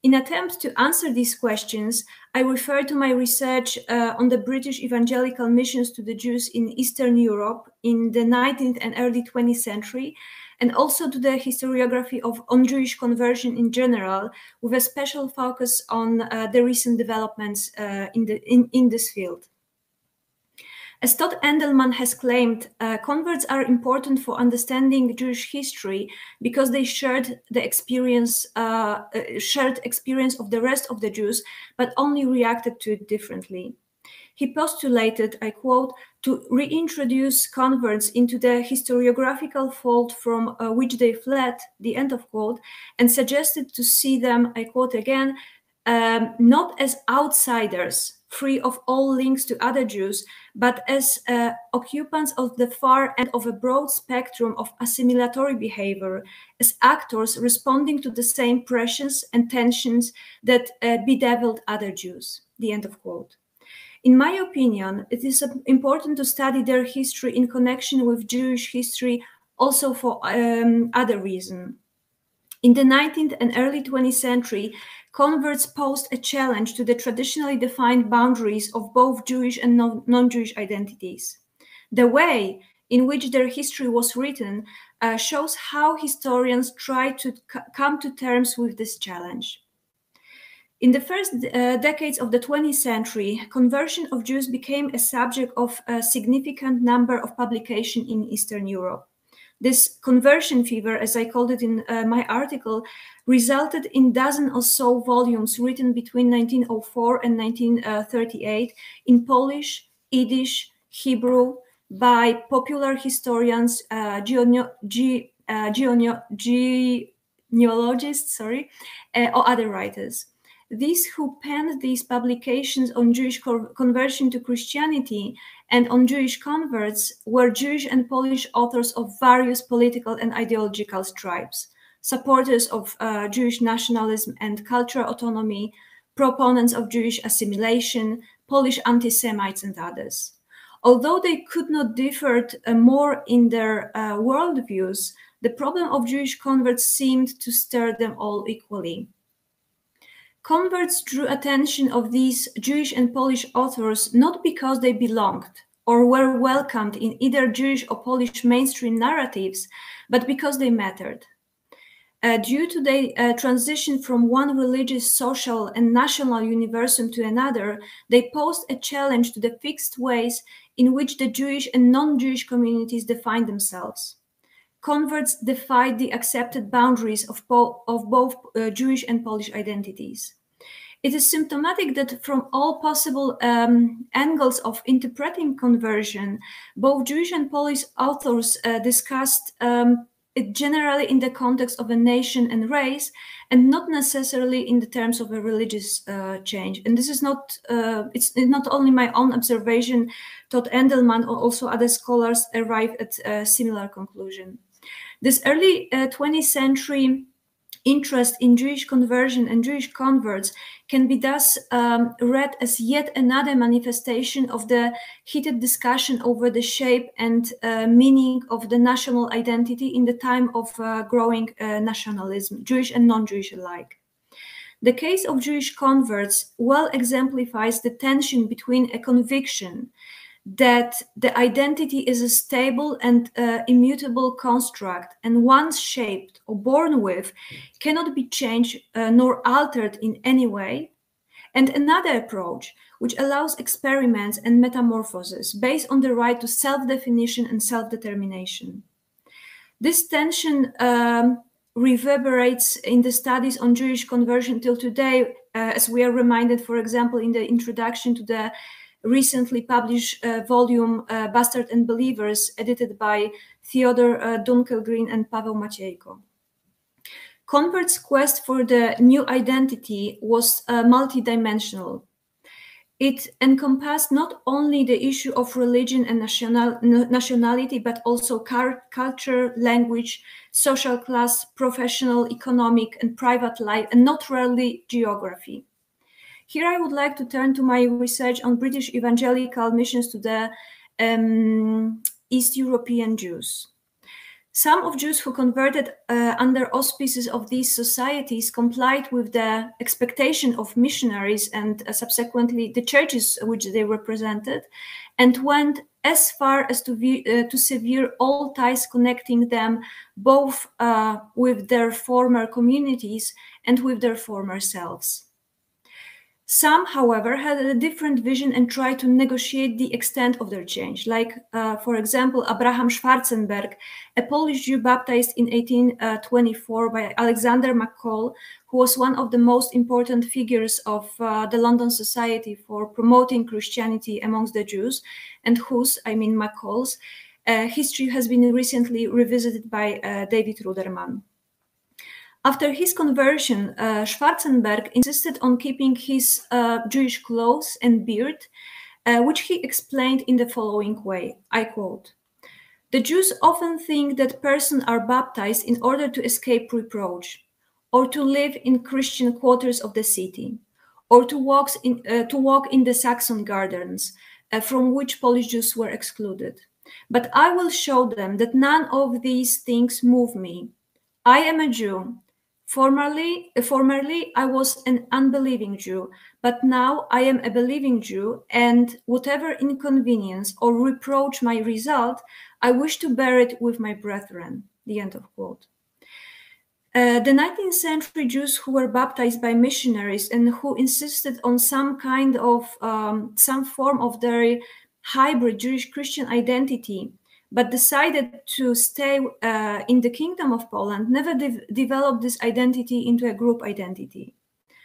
In attempt to answer these questions, I refer to my research on the British evangelical missions to the Jews in Eastern Europe in the 19th and early 20th century, and also to the historiography on Jewish conversion in general, with a special focus on the recent developments in this field. As Todd Endelman has claimed, converts are important for understanding Jewish history because they shared the experience, shared experience of the rest of the Jews, but only reacted to it differently. He postulated, I quote, to reintroduce converts into the historiographical fold from which they fled, the end of quote, and suggested to see them, I quote again, not as outsiders, free of all links to other Jews, but as occupants of the far end of a broad spectrum of assimilatory behavior, as actors responding to the same pressures and tensions that bedeviled other Jews, the end of quote. In my opinion, it is important to study their history in connection with Jewish history also for other reasons. In the 19th and early 20th century, converts posed a challenge to the traditionally defined boundaries of both Jewish and non-Jewish identities. The way in which their history was written shows how historians tried to come to terms with this challenge. In the first decades of the 20th century, conversion of Jews became a subject of a significant number of publications in Eastern Europe. This conversion fever, as I called it in my article, resulted in dozen or so volumes written between 1904 and 1938 in Polish, Yiddish, Hebrew, by popular historians genealogists, or other writers. These who penned these publications on Jewish conversion to Christianity and on Jewish converts were Jewish and Polish authors of various political and ideological stripes, supporters of Jewish nationalism and cultural autonomy, proponents of Jewish assimilation, Polish anti-Semites, and others. Although they could not differ more in their worldviews, the problem of Jewish converts seemed to stir them all equally. Converts drew attention of these Jewish and Polish authors not because they belonged or were welcomed in either Jewish or Polish mainstream narratives, but because they mattered. Due to the transition from one religious, social, and national universum to another, they posed a challenge to the fixed ways in which the Jewish and non-Jewish communities define themselves. Converts defied the accepted boundaries of both Jewish and Polish identities. It is symptomatic that from all possible angles of interpreting conversion, both Jewish and Polish authors discussed it generally in the context of a nation and race, and not necessarily in the terms of a religious change. And this is not, it's not only my own observation. Todd Endelman or also other scholars arrive at a similar conclusion. This early 20th century interest in Jewish conversion and Jewish converts can be thus read as yet another manifestation of the heated discussion over the shape and meaning of the national identity in the time of growing nationalism, Jewish and non-Jewish alike. The case of Jewish converts well exemplifies the tension between a conviction that the identity is a stable and immutable construct, and once shaped or born with cannot be changed nor altered in any way, and another approach which allows experiments and metamorphosis based on the right to self-definition and self-determination. This tension reverberates in the studies on Jewish conversion till today, as we are reminded, for example, in the introduction to the recently published volume Bastard and Believers, edited by Theodor Dunkelgreen and Paweł Maciejko. Converts' quest for the new identity was multidimensional. It encompassed not only the issue of religion and nationality, but also culture, language, social class, professional, economic, and private life, and not rarely geography. Here I would like to turn to my research on British evangelical missions to the East European Jews. Some of Jews who converted under auspices of these societies complied with the expectation of missionaries and subsequently the churches which they represented, and went as far as to sever all ties connecting them both with their former communities and with their former selves. Some, however, had a different vision and tried to negotiate the extent of their change, like, for example, Abraham Schwarzenberg, a Polish Jew baptized in 1824 by Alexander McCall, who was one of the most important figures of the London Society for promoting Christianity amongst the Jews, and whose, I mean McCall's, history has been recently revisited by David Ruderman. After his conversion, Schwarzenberg insisted on keeping his Jewish clothes and beard, which he explained in the following way, I quote, "The Jews often think that persons are baptized in order to escape reproach, or to live in Christian quarters of the city, or to walk in the Saxon gardens, from which Polish Jews were excluded. But I will show them that none of these things move me. I am a Jew. Formerly, I was an unbelieving Jew, but now I am a believing Jew, and whatever inconvenience or reproach my result, I wish to bear it with my brethren." The end of quote. The 19th century Jews who were baptized by missionaries and who insisted on some kind of, some form of their hybrid Jewish-Christian identity, but decided to stay in the Kingdom of Poland, never developed this identity into a group identity.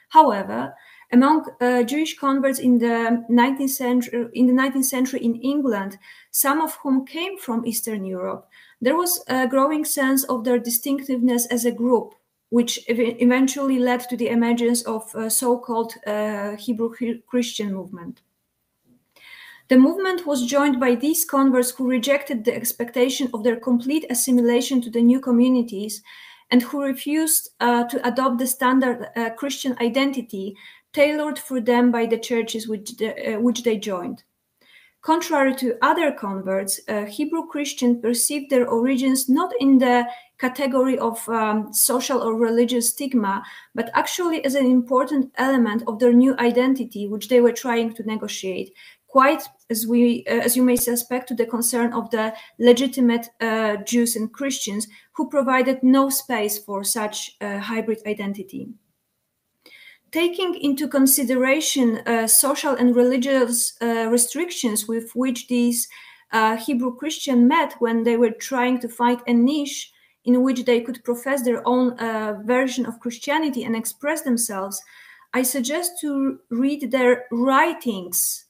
However, among Jewish converts in the 19th century in England, some of whom came from Eastern Europe, there was a growing sense of their distinctiveness as a group, which eventually led to the emergence of so-called Hebrew Christian movement. The movement was joined by these converts who rejected the expectation of their complete assimilation to the new communities and who refused to adopt the standard Christian identity tailored for them by the churches which they joined. Contrary to other converts, Hebrew Christians perceived their origins not in the category of social or religious stigma, but actually as an important element of their new identity, which they were trying to negotiate, quite as you may suspect, to the concern of the legitimate Jews and Christians who provided no space for such a hybrid identity. Taking into consideration social and religious restrictions with which these Hebrew Christians met when they were trying to find a niche in which they could profess their own version of Christianity and express themselves, I suggest to read their writings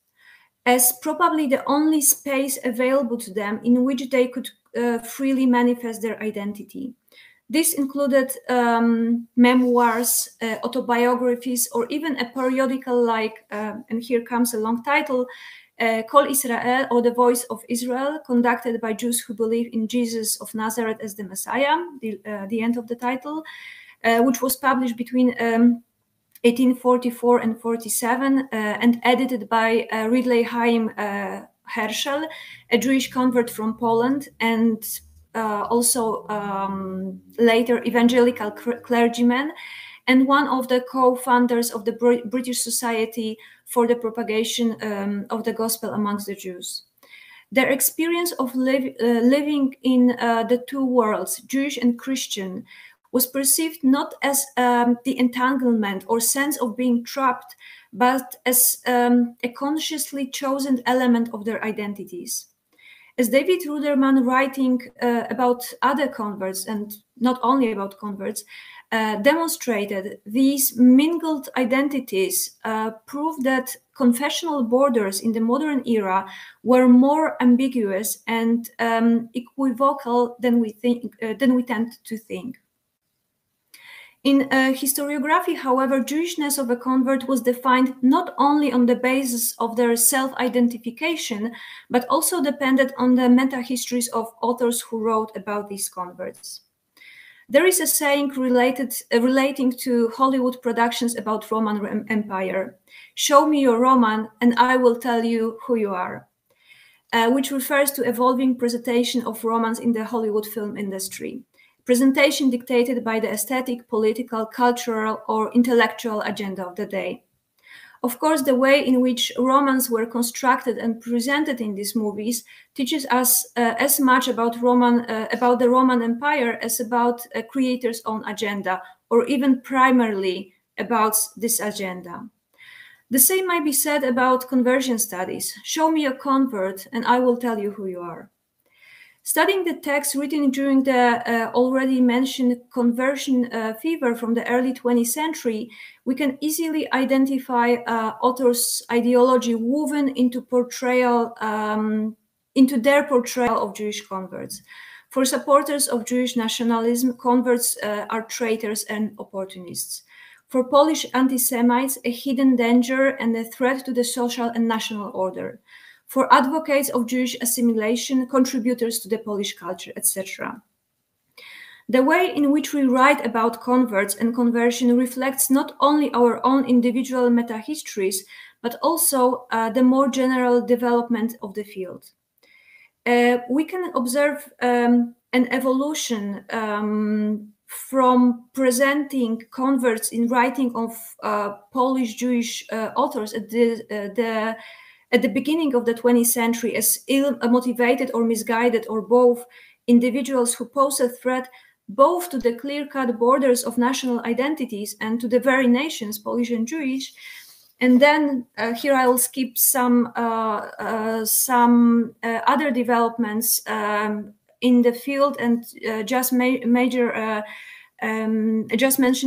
as probably the only space available to them in which they could freely manifest their identity. This included memoirs, autobiographies, or even a periodical like, and here comes a long title, Kol Israel, or The Voice of Israel, conducted by Jews who believe in Jesus of Nazareth as the Messiah, the end of the title, which was published between 1844 and 47 and edited by Ridley Haim Herschel, a Jewish convert from Poland, and also later evangelical clergyman, and one of the co-founders of the British Society for the Propagation of the Gospel amongst the Jews. Their experience of living in the two worlds, Jewish and Christian, was perceived not as the entanglement or sense of being trapped, but as a consciously chosen element of their identities. As David Ruderman, writing about other converts, and not only about converts, demonstrated, these mingled identities prove that confessional borders in the modern era were more ambiguous and equivocal than we tend to think. In historiography, however, Jewishness of a convert was defined not only on the basis of their self-identification, but also depended on the meta-histories of authors who wrote about these converts. There is a saying relating to Hollywood productions about Roman Empire: "Show me your Roman and I will tell you who you are," which refers to evolving presentation of Romans in the Hollywood film industry. Presentation dictated by the aesthetic, political, cultural, or intellectual agenda of the day. Of course, the way in which Romans were constructed and presented in these movies teaches us as much about the Roman Empire as about a creator's own agenda, or even primarily about this agenda. The same might be said about conversion studies. Show me a convert and I will tell you who you are. Studying the texts written during the already mentioned conversion fever from the early 20th century, we can easily identify authors' ideology woven into their portrayal of Jewish converts. For supporters of Jewish nationalism, converts are traitors and opportunists. For Polish anti-Semites, a hidden danger and a threat to the social and national order. For advocates of Jewish assimilation, contributors to the Polish culture, etc. The way in which we write about converts and conversion reflects not only our own individual meta-histories, but also the more general development of the field. We can observe an evolution from presenting converts in writing of Polish Jewish authors at the beginning of the 20th century as ill-motivated or misguided or both individuals who pose a threat both to the clear-cut borders of national identities and to the very nations, Polish and Jewish. And then here I will skip some other developments in the field and just mention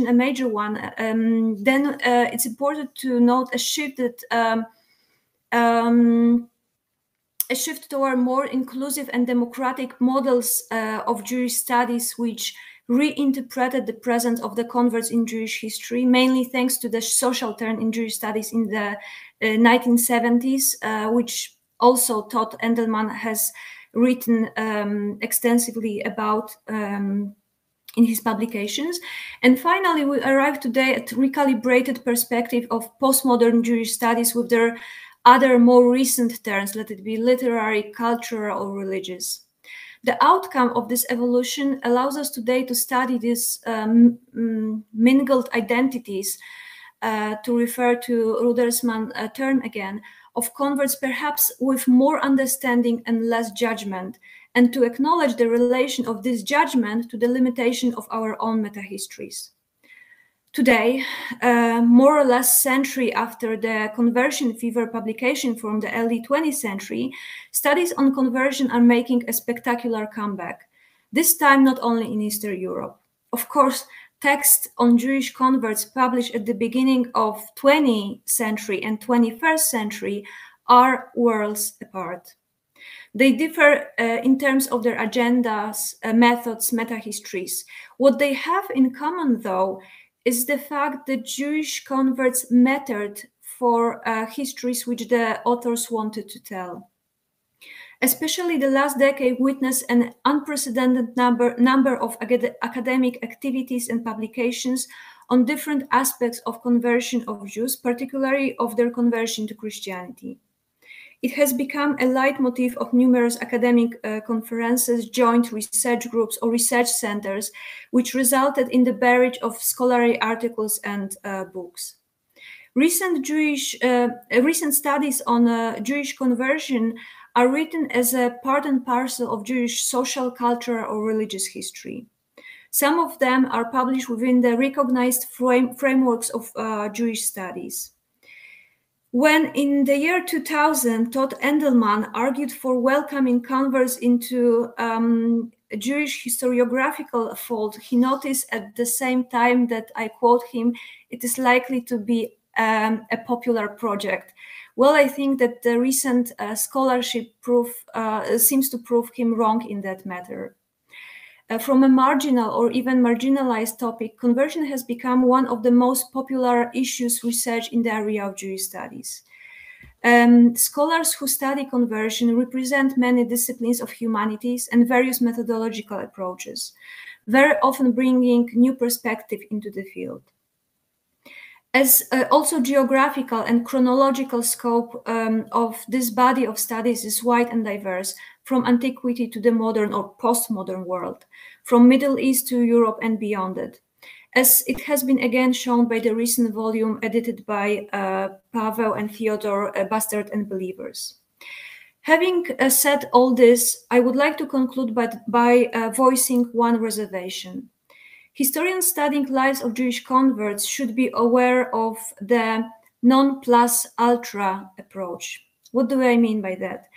a major one. Then it's important to note a shift that a shift toward more inclusive and democratic models of Jewish studies, which reinterpreted the presence of the converts in Jewish history, mainly thanks to the social turn in Jewish studies in the 1970s, which also Todd Endelman has written extensively about in his publications. And finally, we arrive today at recalibrated perspective of postmodern Jewish studies with their other more recent terms, let it be literary, cultural, or religious. The outcome of this evolution allows us today to study these mingled identities, to refer to Rudersman's term again, of converts perhaps with more understanding and less judgment, and to acknowledge the relation of this judgment to the limitation of our own metahistories. Today, more or less century after the conversion fever publication from the early 20th century, studies on conversion are making a spectacular comeback, this time not only in Eastern Europe. Of course, texts on Jewish converts published at the beginning of 20th century and 21st century are worlds apart. They differ in terms of their agendas, methods, metahistories. What they have in common, though, is the fact that Jewish converts mattered for histories which the authors wanted to tell. Especially the last decade witnessed an unprecedented number of academic activities and publications on different aspects of conversion of Jews, particularly of their conversion to Christianity. It has become a leitmotif of numerous academic conferences, joint research groups, or research centers, which resulted in the barrage of scholarly articles and books. Recent studies on Jewish conversion are written as a part and parcel of Jewish social, cultural, or religious history. Some of them are published within the recognized frameworks of Jewish studies. When in the year 2000, Todd Endelman argued for welcoming converts into a Jewish historiographical fold, he noticed at the same time that, I quote him, "It is likely to be a popular project." Well, I think that the recent scholarship seems to prove him wrong in that matter. From a marginal or even marginalized topic, conversion has become one of the most popular issues researched in the area of Jewish studies. Scholars who study conversion represent many disciplines of humanities and various methodological approaches, very often bringing new perspective into the field. As also geographical and chronological scope of this body of studies is wide and diverse, from antiquity to the modern or postmodern world, from Middle East to Europe and beyond it, as it has been again shown by the recent volume edited by Pavel and Theodore, Bastard and Believers. Having said all this, I would like to conclude by voicing one reservation. Historians studying lives of Jewish converts should be aware of the non plus ultra approach. What do I mean by that?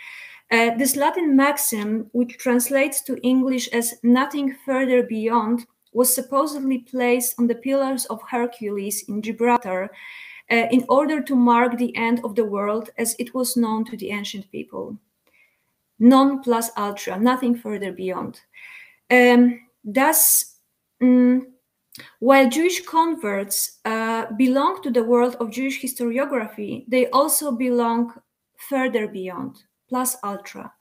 This Latin maxim, which translates to English as nothing further beyond, was supposedly placed on the Pillars of Hercules in Gibraltar in order to mark the end of the world as it was known to the ancient people. Non plus ultra, nothing further beyond. While Jewish converts belong to the world of Jewish historiography, they also belong further beyond, plus ultra.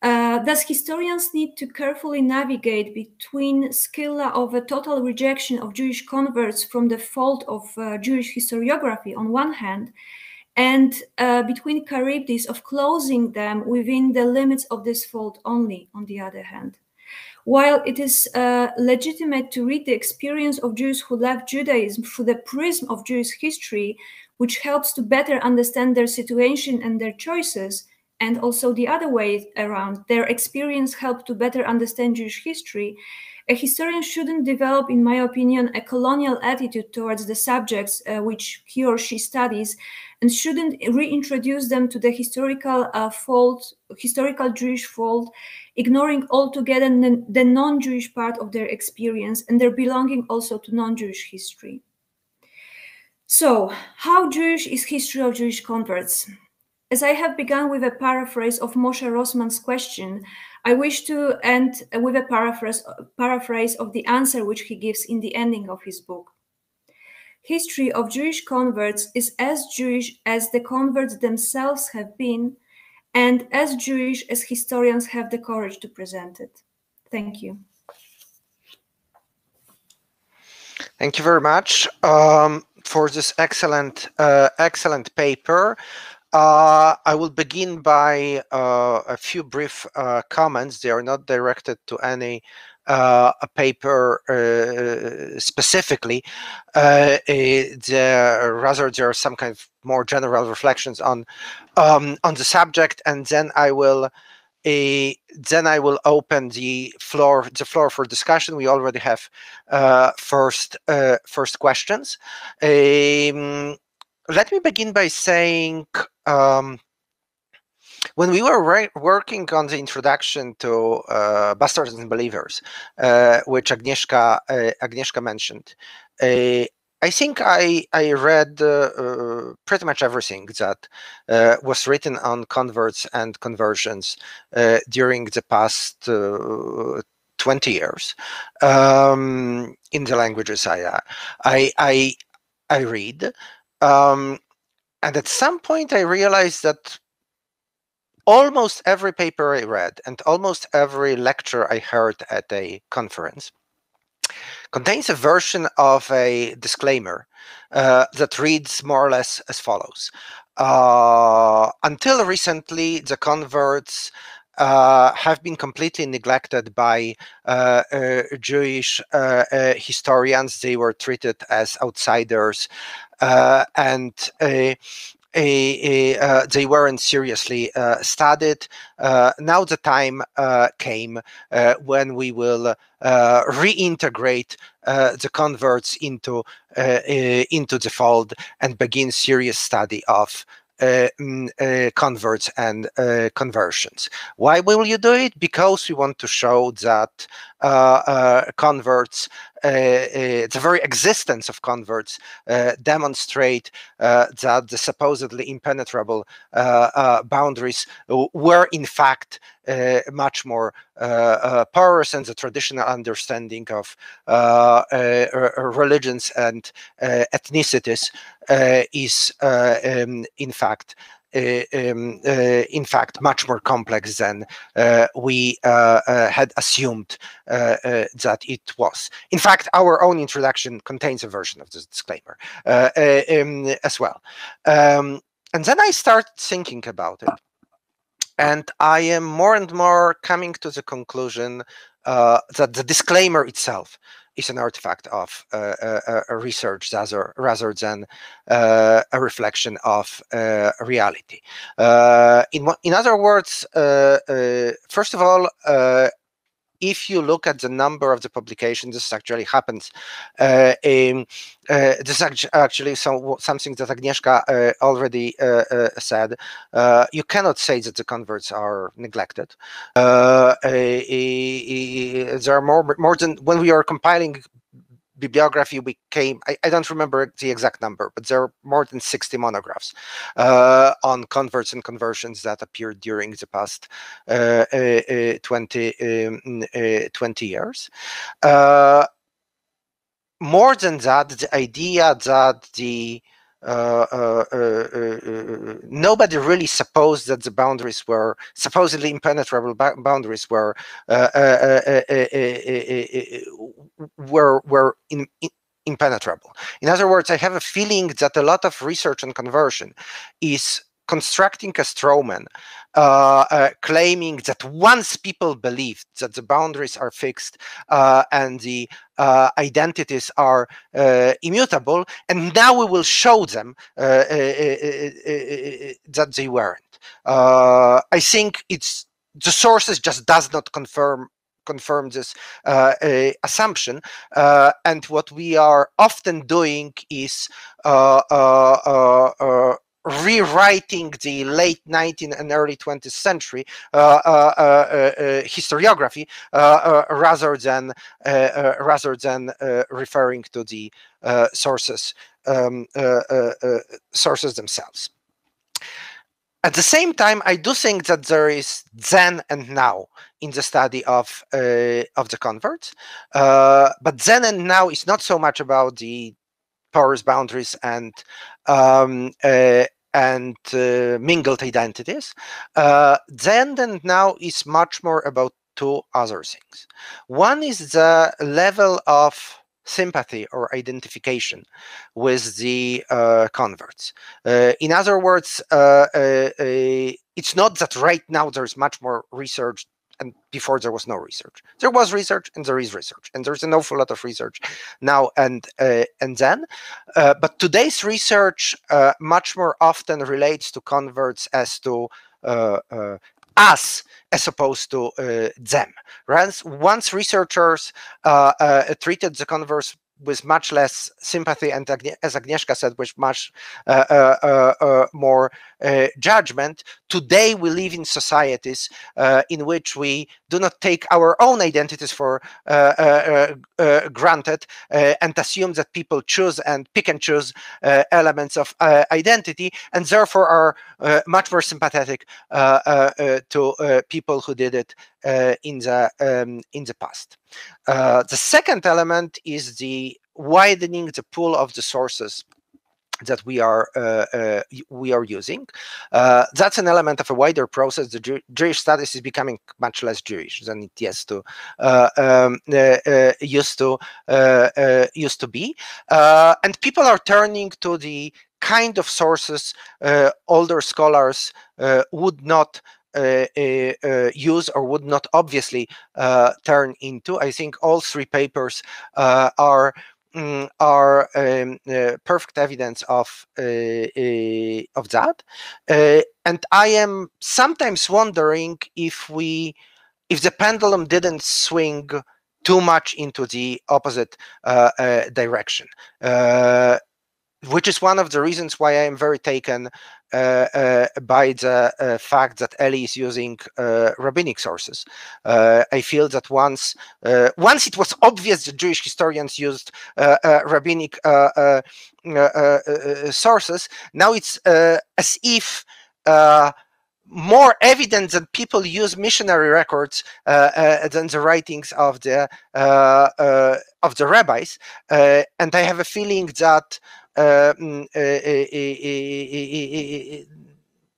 Thus, historians need to carefully navigate between scala of a total rejection of Jewish converts from the fold of Jewish historiography on one hand, and between Charybdis of closing them within the limits of this fold only on the other hand. While it is legitimate to read the experience of Jews who left Judaism through the prism of Jewish history, which helps to better understand their situation and their choices, and also the other way around, their experience helped to better understand Jewish history, a historian shouldn't develop, in my opinion, a colonial attitude towards the subjects which he or she studies, and shouldn't reintroduce them to the historical Jewish fold, ignoring altogether the non-Jewish part of their experience and their belonging also to non-Jewish history. So, how Jewish is history of Jewish converts? As I have begun with a paraphrase of Moshe Rossman's question, I wish to end with a paraphrase of the answer which he gives in the ending of his book. History of Jewish converts is as Jewish as the converts themselves have been, and as Jewish as historians have the courage to present it. Thank you. Thank you very much for this excellent paper. I will begin by a few brief comments. They are not directed to any a paper specifically. Rather, there are some kind of more general reflections on the subject, and then I will open the floor for discussion. We already have first questions. Let me begin by saying, when we were working on the introduction to Bastards and Believers, which Agnieszka mentioned, I think I read pretty much everything that was written on converts and conversions during the past 20 years in the languages I read. And at some point I realized that almost every paper I read and almost every lecture I heard at a conference contains a version of a disclaimer that reads more or less as follows. Until recently, the converts have been completely neglected by Jewish historians. They were treated as outsiders and they weren't seriously studied. Now the time came when we will reintegrate the converts into the fold and begin serious study of converts and conversions. Why will you do it? Because we want to show that converts, the very existence of converts, demonstrate that the supposedly impenetrable boundaries were in fact much more porous, and the traditional understanding of religions and ethnicities is in fact much more complex than we had assumed that it was. In fact, our own introduction contains a version of this disclaimer as well. And then I started thinking about it, and I am more and more coming to the conclusion that the disclaimer itself is an artifact of a research rather than a reflection of reality. In other words, first of all, if you look at the number of the publications, this actually happens. This is actually something that Agnieszka already said. You cannot say that the converts are neglected. There are more than, when we are compiling bibliography, we came, I don't remember the exact number, but there are more than 60 monographs on converts and conversions that appeared during the past 20 years. More than that, the idea that nobody really supposed that the boundaries were supposedly impenetrable boundaries were impenetrable. In other words, I have a feeling that a lot of research on conversion is constructing a straw man, claiming that once people believed that the boundaries are fixed and the identities are immutable, and now we will show them that they weren't. I think it's the sources just does not confirm this assumption, and what we are often doing is rewriting the late 19th and early 20th century historiography rather than referring to the sources themselves. At the same time, I do think that there is then and now in the study of the converts, but then and now is not so much about the porous boundaries and mingled identities. Then and now is much more about two other things. One is the level of sympathy or identification with the converts. In other words, it's not that right now there's much more research and before there was no research. There was research and there is research, and there's an awful lot of research now and then. But today's research much more often relates to converts as to us as opposed to them. Right? Once researchers treated the converts with much less sympathy and, as Agnieszka said, with much more judgment. Today we live in societies in which we do not take our own identities for granted and assume that people choose and pick and choose elements of identity, and therefore are much more sympathetic to people who did it in the past. The second element is the widening the pool of the sources that we are using. That's an element of a wider process. The Jewish studies is becoming much less Jewish than it used to be, and people are turning to the kind of sources older scholars would not use or would not obviously turn into. I think all three papers are perfect evidence of that, and I am sometimes wondering if the pendulum didn't swing too much into the opposite direction, which is one of the reasons why I am very taken by the fact that Eli is using rabbinic sources. I feel that once it was obvious that Jewish historians used rabbinic sources, now it's as if more evident that people use missionary records than the writings of the rabbis, and I have a feeling that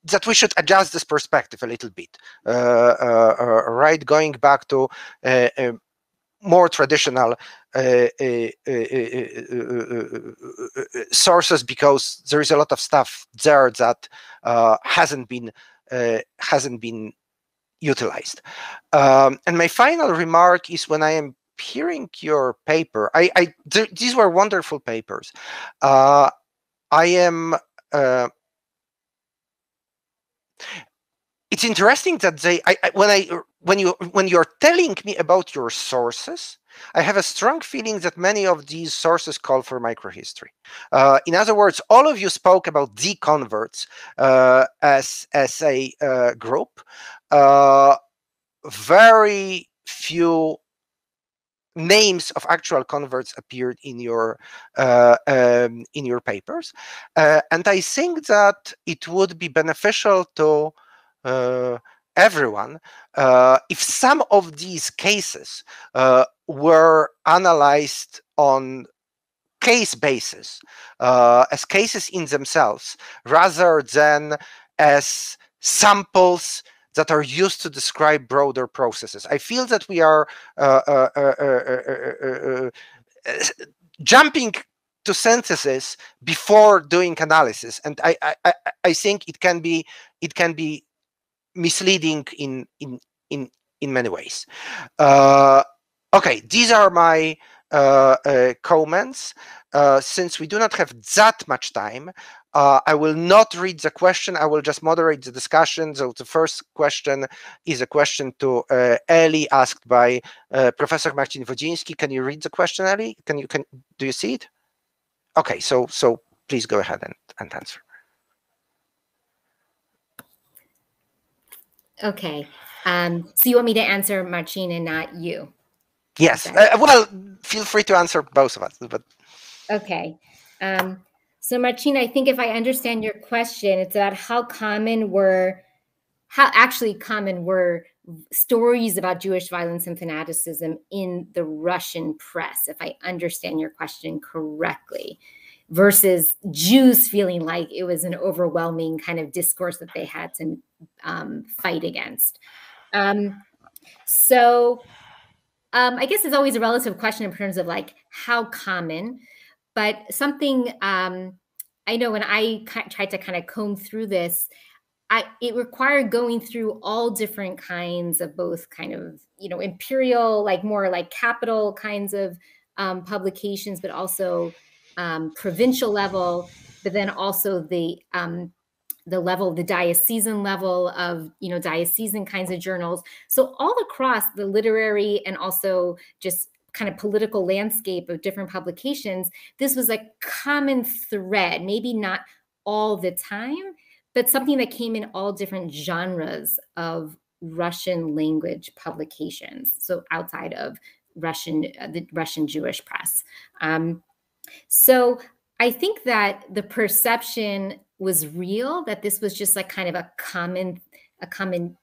that we should adjust this perspective a little bit, right? Going back to more traditional sources, because there is a lot of stuff there that hasn't been utilized. And my final remark is, when I am hearing your paper, these were wonderful papers. It's interesting that when you're telling me about your sources, I have a strong feeling that many of these sources call for microhistory. In other words, all of you spoke about the converts as a group. Very few names of actual converts appeared in your papers, and I think that it would be beneficial to everyone if some of these cases were analyzed on case basis, as cases in themselves, rather than as samples that are used to describe broader processes. I feel that we are jumping to synthesis before doing analysis, and I think it can be misleading in many ways. Okay, these are my comments. Since we do not have that much time, I will not read the question. I will just moderate the discussion. So the first question is a question to Eli, asked by Professor Marcin Wodziński. Can you read the question, Eli? Do you see it? Okay, so please go ahead and answer. Okay, so you want me to answer Marcin and not you? Yes. Well, feel free to answer both of us. But okay. So Marcin, I think if I understand your question, it's about how actually common were stories about Jewish violence and fanaticism in the Russian press, if I understand your question correctly, versus Jews feeling like it was an overwhelming kind of discourse that they had to fight against. So I guess it's always a relative question in terms of like how common, but something I know when I tried to kind of comb through this, it required going through all different kinds of both kind of, imperial, like more like capital kinds of publications, but also provincial level, but then also the level, the diocesan level of, diocesan kinds of journals. So all across the literary and also just kind of political landscape of different publications, this was a common thread, maybe not all the time, but something that came in all different genres of Russian language publications. So outside of the Russian Jewish press. So I think that the perception was real, that this was just like kind of a common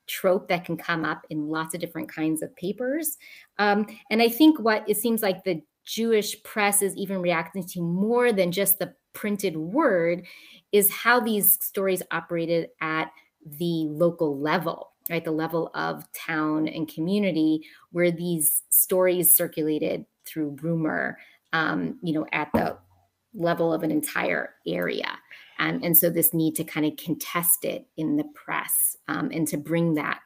trope that can come up in lots of different kinds of papers. And I think what it seems like the Jewish press is even reacting to more than just the printed word is how these stories operated at the local level, right? The level of town and community where these stories circulated through rumor, at the level of an entire area. And so this need to kind of contest it in the press and to bring that,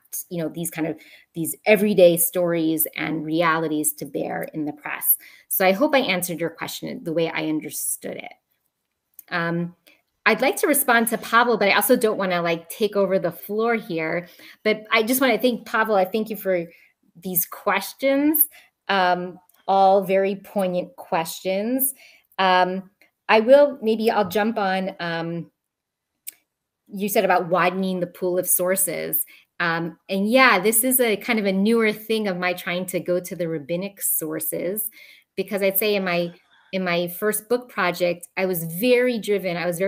these everyday stories and realities to bear in the press. So I hope I answered your question the way I understood it. I'd like to respond to Pavel, but I also don't want to like take over the floor here. But I just want to thank Pavel. I thank you for these questions, all very poignant questions. I'll jump on, you said about widening the pool of sources. And yeah, this is a kind of a newer thing of my trying to go to the rabbinic sources, because I'd say in my first book project, I was very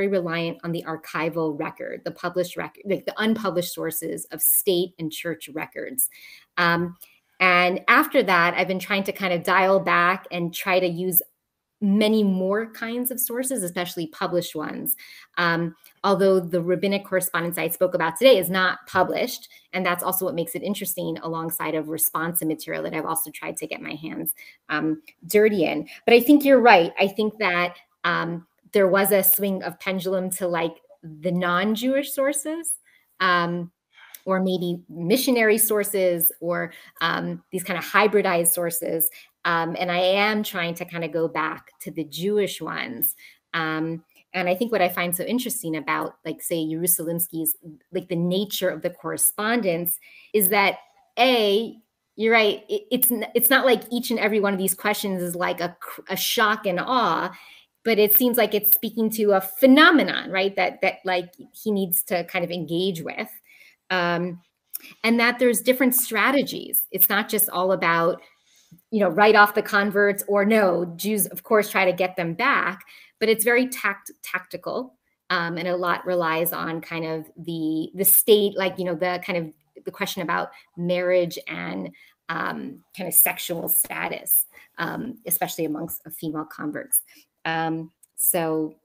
reliant on the archival record, the published record, like the unpublished sources of state and church records. And after that, I've been trying to kind of dial back and try to use many more kinds of sources, especially published ones. Although the rabbinic correspondence I spoke about today is not published, and that's also what makes it interesting alongside of responsive material that I've also tried to get my hands dirty in. But I think you're right. I think that there was a swing of pendulum to like the non-Jewish sources, or maybe missionary sources, or these kind of hybridized sources. And I am trying to kind of go back to the Jewish ones. And I think what I find so interesting about, like, say, Jerusalemski's, like the nature of the correspondence is that, you're right, it's not like each and every one of these questions is like a shock and awe, but it seems like it's speaking to a phenomenon, right, that like he needs to kind of engage with. And that there's different strategies. It's not just all about, write off the converts, or no, Jews, of course, try to get them back, but it's very tactical. And a lot relies on kind of the state, like, the kind of the question about marriage and kind of sexual status, especially amongst female converts. So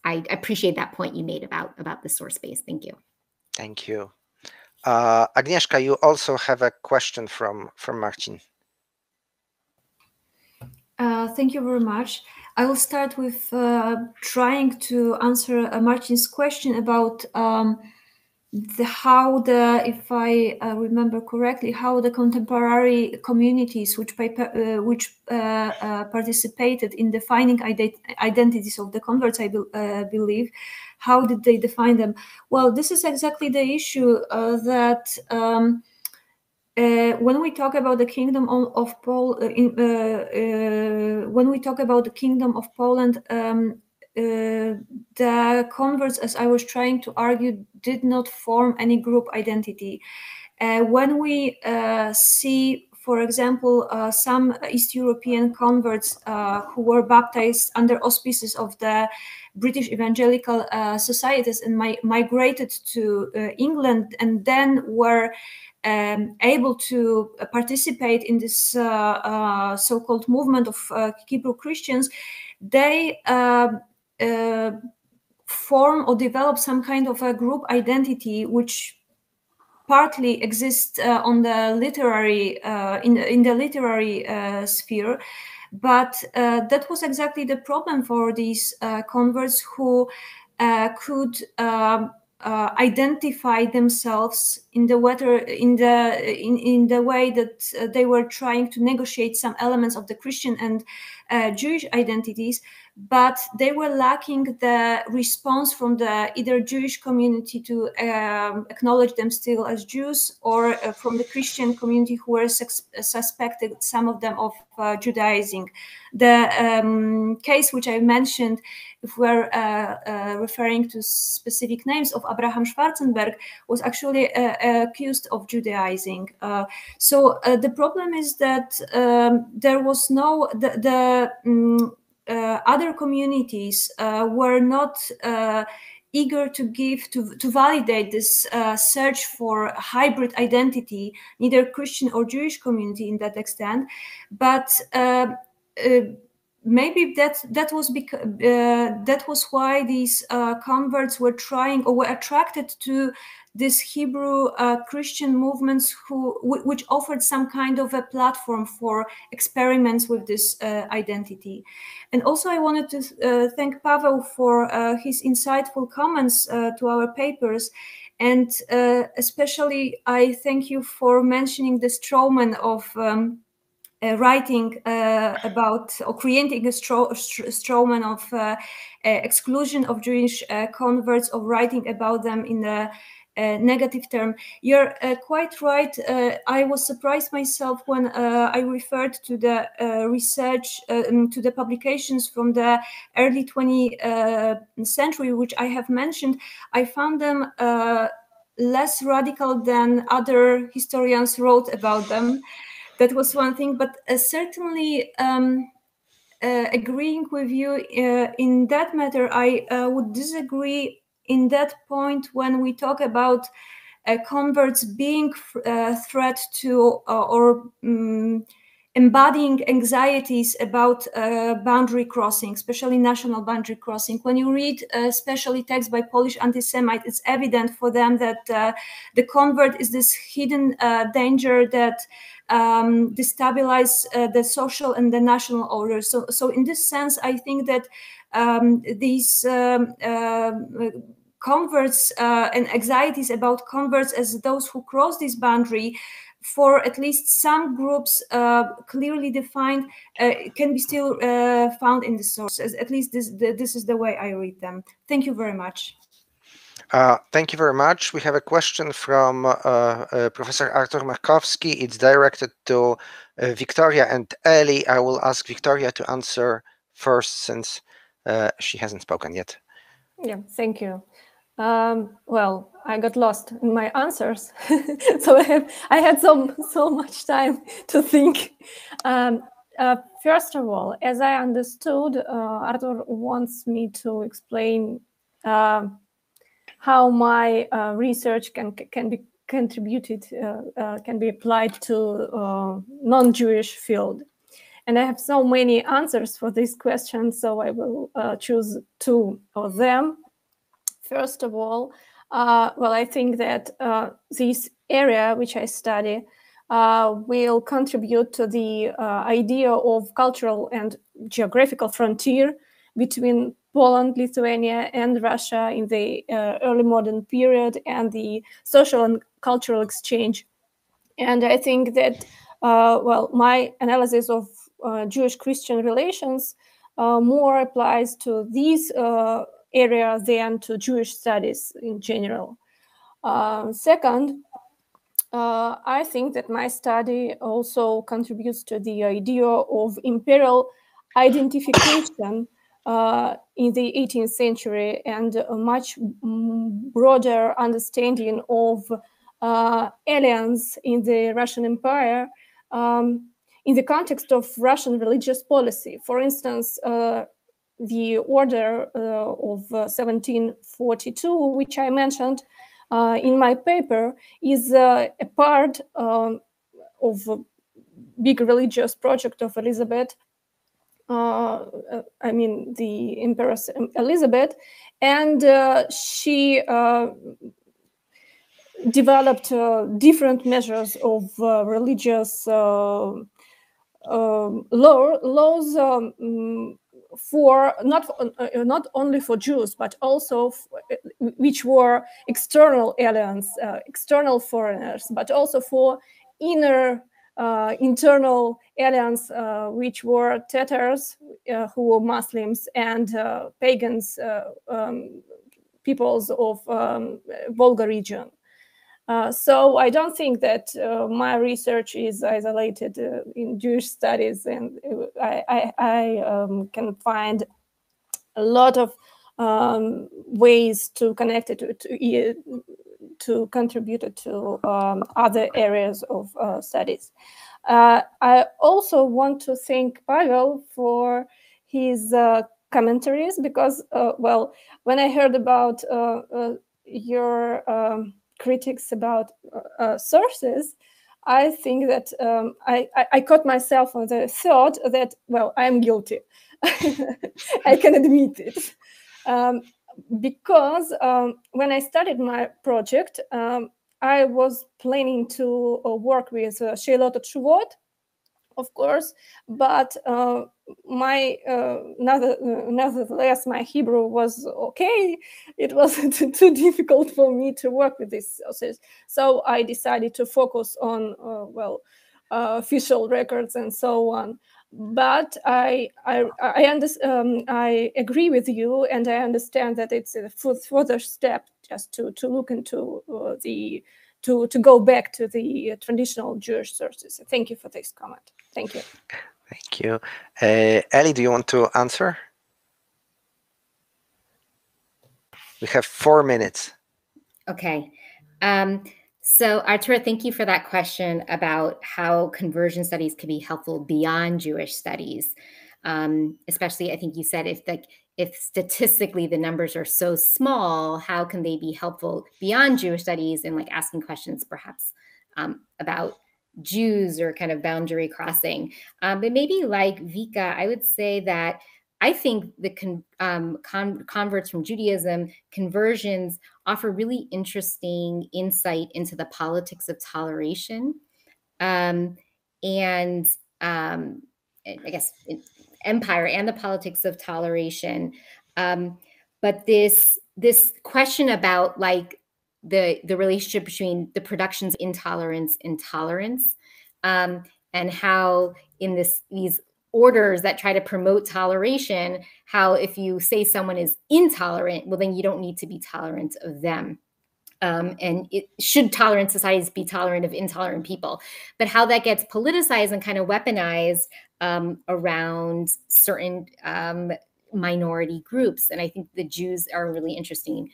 I appreciate that point you made about the source base. Thank you. Thank you. Agnieszka, you also have a question from Marcin. Thank you very much. I will start with trying to answer Marcin's question about if I remember correctly, how the contemporary communities which participated in defining identities of the converts, I believe, how did they define them? Well, this is exactly the issue that when we talk about the Kingdom of Poland, the converts, as I was trying to argue, did not form any group identity. When we see, for example, some East European converts who were baptized under auspices of the British evangelical societies and migrated to England, and then were able to participate in this so-called movement of Hebrew Christians, they form or develop some kind of a group identity which partly exists on the literary in the literary sphere, but that was exactly the problem for these converts who could identify themselves in the way that they were trying to negotiate some elements of the Christian and Jewish identities, but they were lacking the response from the either Jewish community to acknowledge them still as Jews, or from the Christian community who were suspected, some of them, of Judaizing. The case which I mentioned, if we're referring to specific names, of Abraham Schwarzenberg, was actually accused of Judaizing. So the problem is that there was no other communities were not eager to validate this search for hybrid identity, neither Christian or Jewish community in that extent, but maybe that was why these converts were trying, or were attracted to these Hebrew Christian movements which offered some kind of a platform for experiments with this identity. And also I wanted to thank Pavel for his insightful comments to our papers. And especially I thank you for mentioning the strawman of writing about, or creating a strawman of exclusion of Jewish converts, of writing about them in a negative term. You're quite right. I was surprised myself when I referred to the research, to the publications from the early 20th century, which I have mentioned. I found them less radical than other historians wrote about them. That was one thing, but certainly agreeing with you in that matter, I would disagree in that point when we talk about converts being a threat to or embodying anxieties about boundary crossing, especially national boundary crossing. When you read especially texts by Polish anti-Semites, it's evident for them that the convert is this hidden danger that destabilize the social and the national order. So in this sense, I think that these converts and anxieties about converts as those who cross this boundary, for at least some groups clearly defined, can be still found in the sources. At least this is the way I read them. Thank you very much. Thank you very much. We have a question from Professor Artur Markowski. It's directed to Victoria and Eli. I will ask Victoria to answer first, since she hasn't spoken yet. Yeah, thank you. Well, I got lost in my answers, so I had so much time to think. First of all, as I understood, Artur wants me to explain how my research can be contributed, can be applied to non-Jewish field. And I have so many answers for this question, so I will choose two of them. First of all, well, I think that this area which I study will contribute to the idea of cultural and geographical frontier between Poland, Lithuania, and Russia in the early modern period, and the social and cultural exchange. And I think that, well, my analysis of Jewish-Christian relations more applies to these area than to Jewish studies in general. Second, I think that my study also contributes to the idea of imperial identification in the 18th century, and a much broader understanding of aliens in the Russian Empire in the context of Russian religious policy. For instance, the order of 1742, which I mentioned in my paper, is a part of a big religious project of Elizabeth. I mean, the Empress Elizabeth, and she developed different measures of religious laws for not only for Jews, but also which were external aliens, external foreigners, but also for internal aliens, which were Tatars, who were Muslims, and pagans, peoples of Volga region. So I don't think that my research is isolated in Jewish studies, and I can find a lot of ways to connect it to contribute it to other areas of studies. I also want to thank Pavel for his commentaries, because, well, when I heard about your critics about sources, I think that I caught myself on the thought that, well, I'm guilty. I can admit it. Because when I started my project, I was planning to work with Sheilot Tshuvot, of course, but nevertheless, my Hebrew was okay. It wasn't too difficult for me to work with these sources. So I decided to focus on, official records and so on. But I agree with you, and I understand that it's a further step just to look into to go back to the traditional Jewish sources. Thank you for this comment. Thank you. Thank you. Ellie, do you want to answer? We have 4 minutes. Okay. So Artur, thank you for that question about how conversion studies can be helpful beyond Jewish studies. Especially, I think you said if statistically the numbers are so small, how can they be helpful beyond Jewish studies, and like asking questions perhaps about Jews or kind of boundary crossing. But maybe like Vika, I would say that I think the converts from Judaism, conversions, offer really interesting insight into the politics of toleration, and I guess empire and the politics of toleration. But this question about like the relationship between the productions of intolerance and tolerance, and how in these orders that try to promote toleration, how if you say someone is intolerant, well, then you don't need to be tolerant of them. And should tolerant societies be tolerant of intolerant people? But how that gets politicized and kind of weaponized around certain minority groups. And I think the Jews are a really interesting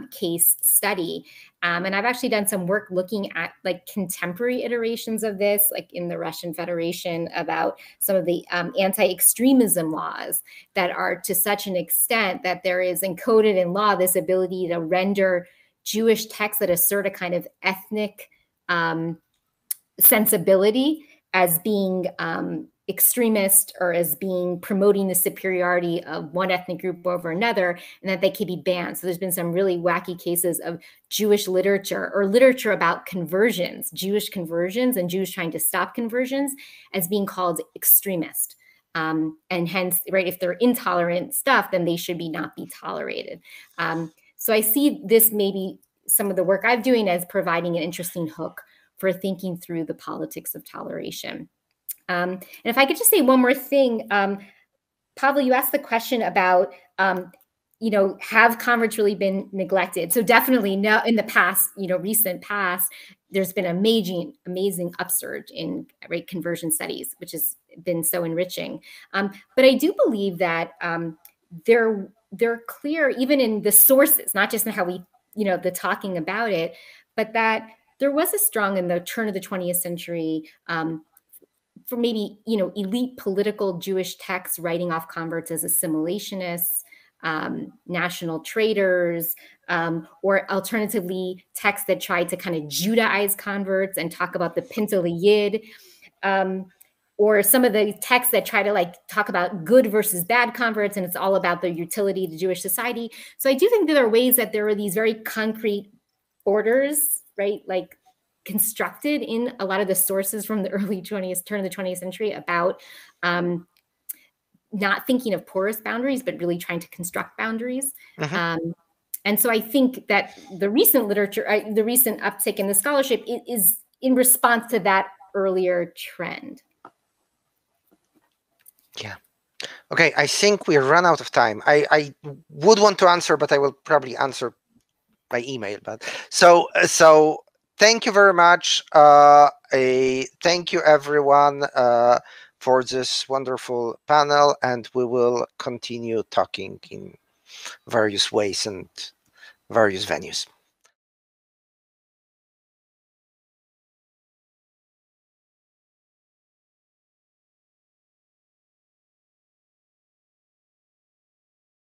case study. And I've actually done some work looking at like contemporary iterations of this, like in the Russian Federation, about some of the anti-extremism laws that are to such an extent that there is encoded in law this ability to render Jewish texts that assert a kind of ethnic sensibility as being extremist, or as being promoting the superiority of one ethnic group over another, and that they can be banned. So there's been some really wacky cases of Jewish literature or literature about conversions, Jewish conversions and Jews trying to stop conversions, as being called extremist. And hence, right, if they're intolerant stuff, then they should not be tolerated. So I see this, maybe some of the work I'm doing, as providing an interesting hook for thinking through the politics of toleration. And if I could just say one more thing, Pavel, you asked the question about, have converts really been neglected? So definitely now in the past, recent past, there's been amazing upsurge in conversion studies, which has been so enriching. But I do believe that they're clear even in the sources, not just in how we, the talking about it, but that there was a strong, in the turn of the 20th century, for maybe, elite political Jewish texts writing off converts as assimilationists, national traitors, or alternatively texts that try to kind of Judaize converts and talk about the Pinto Yid, or some of the texts that try to talk about good versus bad converts, and it's all about the utility to Jewish society. So I do think that there are ways that there are these very concrete orders, right, constructed in a lot of the sources from the early turn of the 20th century about not thinking of porous boundaries, but really trying to construct boundaries. And so I think that the recent literature, the recent uptick in the scholarship is in response to that earlier trend. Yeah. Okay, I think we run out of time. I would want to answer, but I will probably answer by email. But so thank you very much. Thank you everyone for this wonderful panel, and we will continue talking in various ways and various venues.